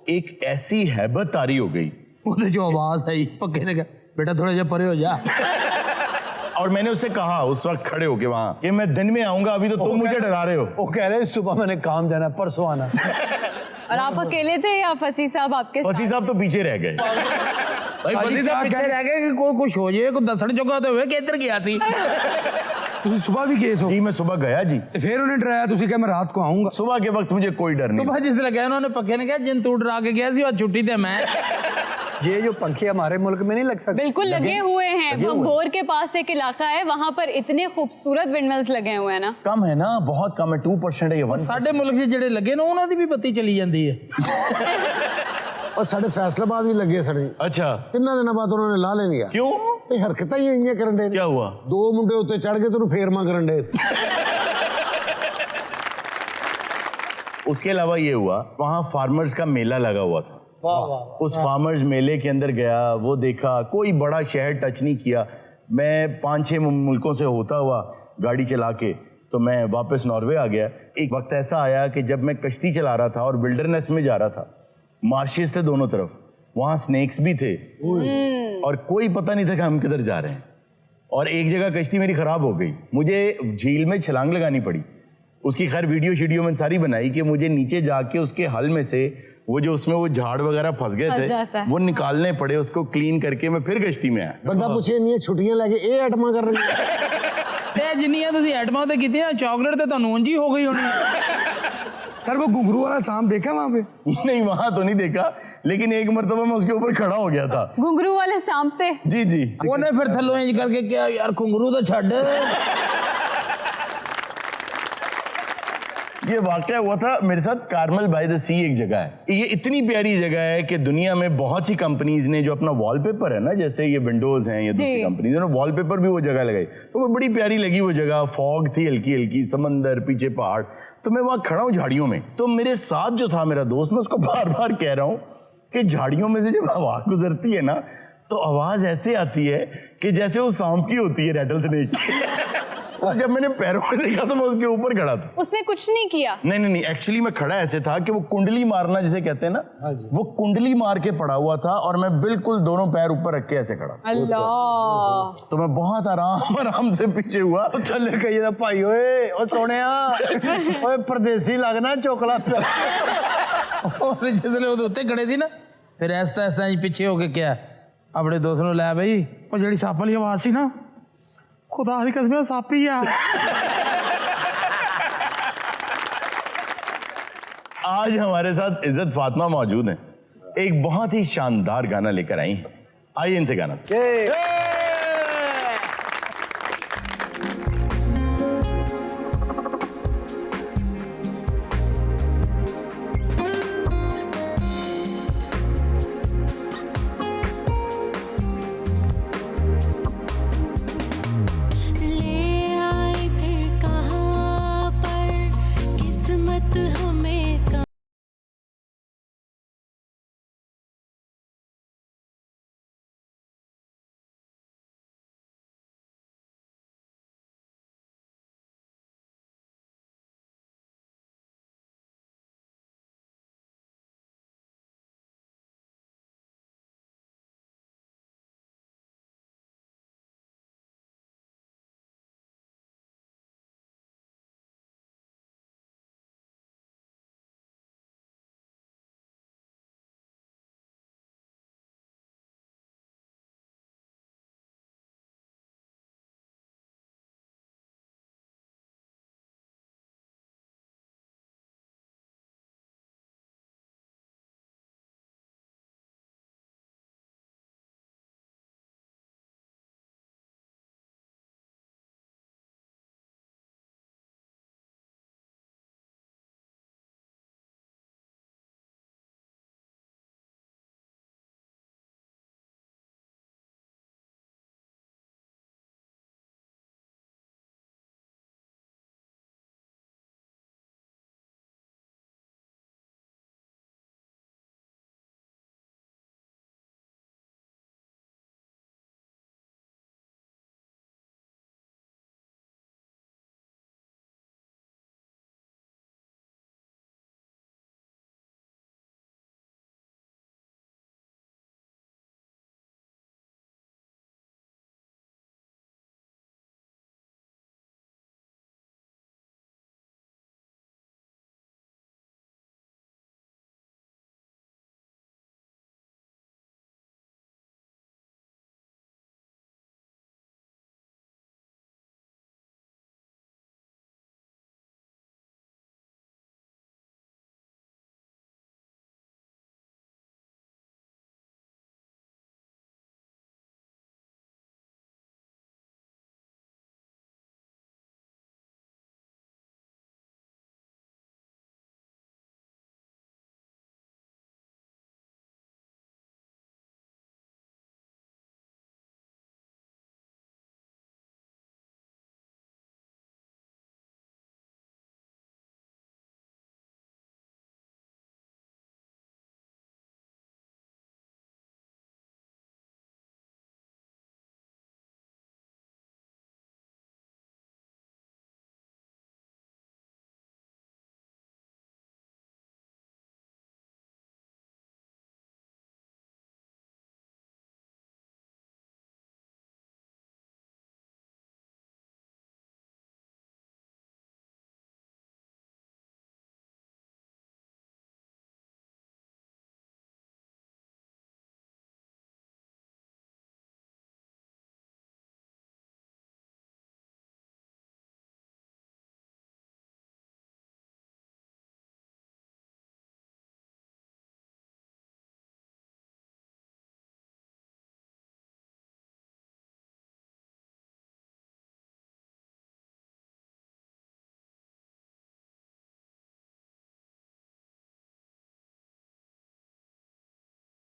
एक ऐसी हैबत तारी हो गई। वो जो आवाज आई पक्के ने कहा बेटा थोड़ा जा परे हो जा। और मैंने उससे कहा उस वक्त खड़े होके वहां कि मैं दिन में आऊंगा, अभी तो तुम मुझे डरा रहे हो। वो कह रहे सुबह मैंने काम जाना, परसों आना। और आप अकेले थे या फसी साहब आपके साथ? फसी साहब तो पीछे रह गए। भाई फसी साहब पीछे रह गए कि कोई कुछ हो जाए, कोई दसण जगह तो हुए कि इधर गया सी। ਤੁਸੀਂ सुबह भी गए सो? जी मैं सुबह गया जी। फिर उन्हें डराया, ਤੁਸੀਂ क्या मैं रात को आऊंगा? सुबह के वक्त मुझे कोई डर नहीं। सुबह जिसले गए उन्होंने पक्के ने कहा जिन तू डरा के गया सी और छुट्टी दे मैं। ये जो पंखे हमारे मुल्क में नहीं लग सकते? बिल्कुल लगे हुए हैं। भंगोर के पास एक इलाका है, वहां पर इतने खूबसूरत विंडमिल्स लगे हुए हैं ना। कम है ना, बहुत कम है, 2% है ये। 1% साडे मुल्क से जेड़े लगे ना उन्हां दी भी बत्ती चली जाती है। और साढ़े फैसलाबाद भी लगे सड़े। अच्छा 3 दिन बाद उन्होंने ला लेनी है। क्यों? ਇਹ ਹਰਕਤਾਂ ਹੀ ਇੰਨੀਆਂ ਕਰਨ ਦੇ। क्या हुआ? 2 ਮੁੰਡੇ ਉੱਤੇ ਚੜ ਕੇ ਤੈਨੂੰ ਫੇਰਮਾ ਕਰਨ ਦੇ। उसके अलावा ये हुआ वहां फार्मर्स का मेला लगा हुआ था उस फार्मर्स मेले के अंदर गया, वो देखा, कोई बड़ा शहर टच नहीं किया। मैं 5-6 मुल्कों से होता हुआ गाड़ी चला के तो मैं वापस नॉर्वे आ गया। एक वक्त ऐसा आया कि जब मैं कश्ती चला रहा था और विल्डरनेस में जा रहा था, मार्शेस थे दोनों तरफ, वहाँ स्नेक्स भी थे और कोई पता नहीं था कि हम किधर जा रहे हैं। और एक जगह कश्ती मेरी ख़राब हो गई, मुझे झील में छलांग लगानी पड़ी। उसकी खैर वीडियो मैंने सारी बनाई कि मुझे नीचे जाके उसके हल में से वो जो उसमें वो झाड़ वगैरह फंस गए थे वो निकालने पड़े, उसको क्लीन करके मैं फिर कश्ती में आया। बंदा पूछे नहीं छुट्टियां लगे ये आइटमां कर रही ਤੇ ਜਿੰਨੀਆਂ ਤੁਸੀਂ ਆਈਟਮਾਂ ਤੇ ਕੀਤੀਆਂ ਚਾਕਲੇਟ ਤੇ ਤੁਹਾਨੂੰ ਉਂਝ ਹੀ ਹੋ ਗਈ ਹੋਣੀ। सर वो घुंघरू वाला सांप देखा वहाँ पे? नहीं वहां तो नहीं देखा, लेकिन एक मरतबा मैं उसके ऊपर खड़ा हो गया था। घुंघरू वाले सांप पे? जी जी। ਉਹਨੇ ਫਿਰ ਥੱਲੋਂ ਇੰਜ ਕਰਕੇ ਕਿਹਾ ਯਾਰ ਘੁੰਗਰੂ ਤਾਂ ਛੱਡ। ये वाकया हुआ था मेरे साथ कार्मल बाय द सी एक जगह है। ये इतनी प्यारी जगह है कि दुनिया में बहुत सी कंपनीज ने जो अपना वॉलपेपर है ना, जैसे ये विंडोज हैं, ये दूसरी कंपनीज ने वॉलपेपर भी वो जगह लगाई, तो वो बड़ी प्यारी लगी वो जगह। फॉग थी हल्की हल्की, समंदर, पीछे पहाड़, तो मैं वहाँ खड़ा हूँ झाड़ियों में। तो मेरे साथ जो था मेरा दोस्त, मैं उसको बार बार कह रहा हूँ कि झाड़ियों में से जब हवा गुजरती है ना तो आवाज ऐसे आती है कि जैसे वो सांप की होती है, रेटल स्नेक। तो जब मैंने पैरों में देखा तो मैं उसके ऊपर खड़ा था। उसने कुछ नहीं किया? नहीं, एक्चुअली मैं खड़ा ऐसे था कि वो कुंडली मारना जिसे कहते हैं ना, वो कुंडली मार के पड़ा हुआ था और मैं बिल्कुल दोनों पैर ऊपर रख के ऐसे खड़ा था। अल्लाह। तो मैं बहुत आराम से पीछे हुआ। थले कही था भाई ओए ओ सोनिया ओए परदेसी लगना चोकला पे। और जिसले ਉਹਦੇ ਉੱਤੇ ਖੜੇ ਸੀ ਨਾ, ਫਿਰ ਐਸਾ ਐਸਾ ਜੀ ਪਿੱਛੇ ਹੋ ਕੇ ਕਿਹਾ ਆਪਣੇ ਦੋਸਤ ਨੂੰ, ਲੈ ਬਈ ਉਹ ਜਿਹੜੀ ਸੱਪ ਵਾਲੀ ਆਵਾਜ਼ ਸੀ ਨਾ, खुदा की कसम सप ही आ। आज हमारे साथ इज्जत फातिमा मौजूद हैं, एक बहुत ही शानदार गाना लेकर आई हैं। आइए इनसे गाना सुनिए।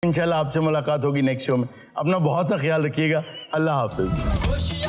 इंशाल्लाह आपसे मुलाकात होगी नेक्स्ट शो में। अपना बहुत सा ख्याल रखिएगा। अल्लाह हाफिज़।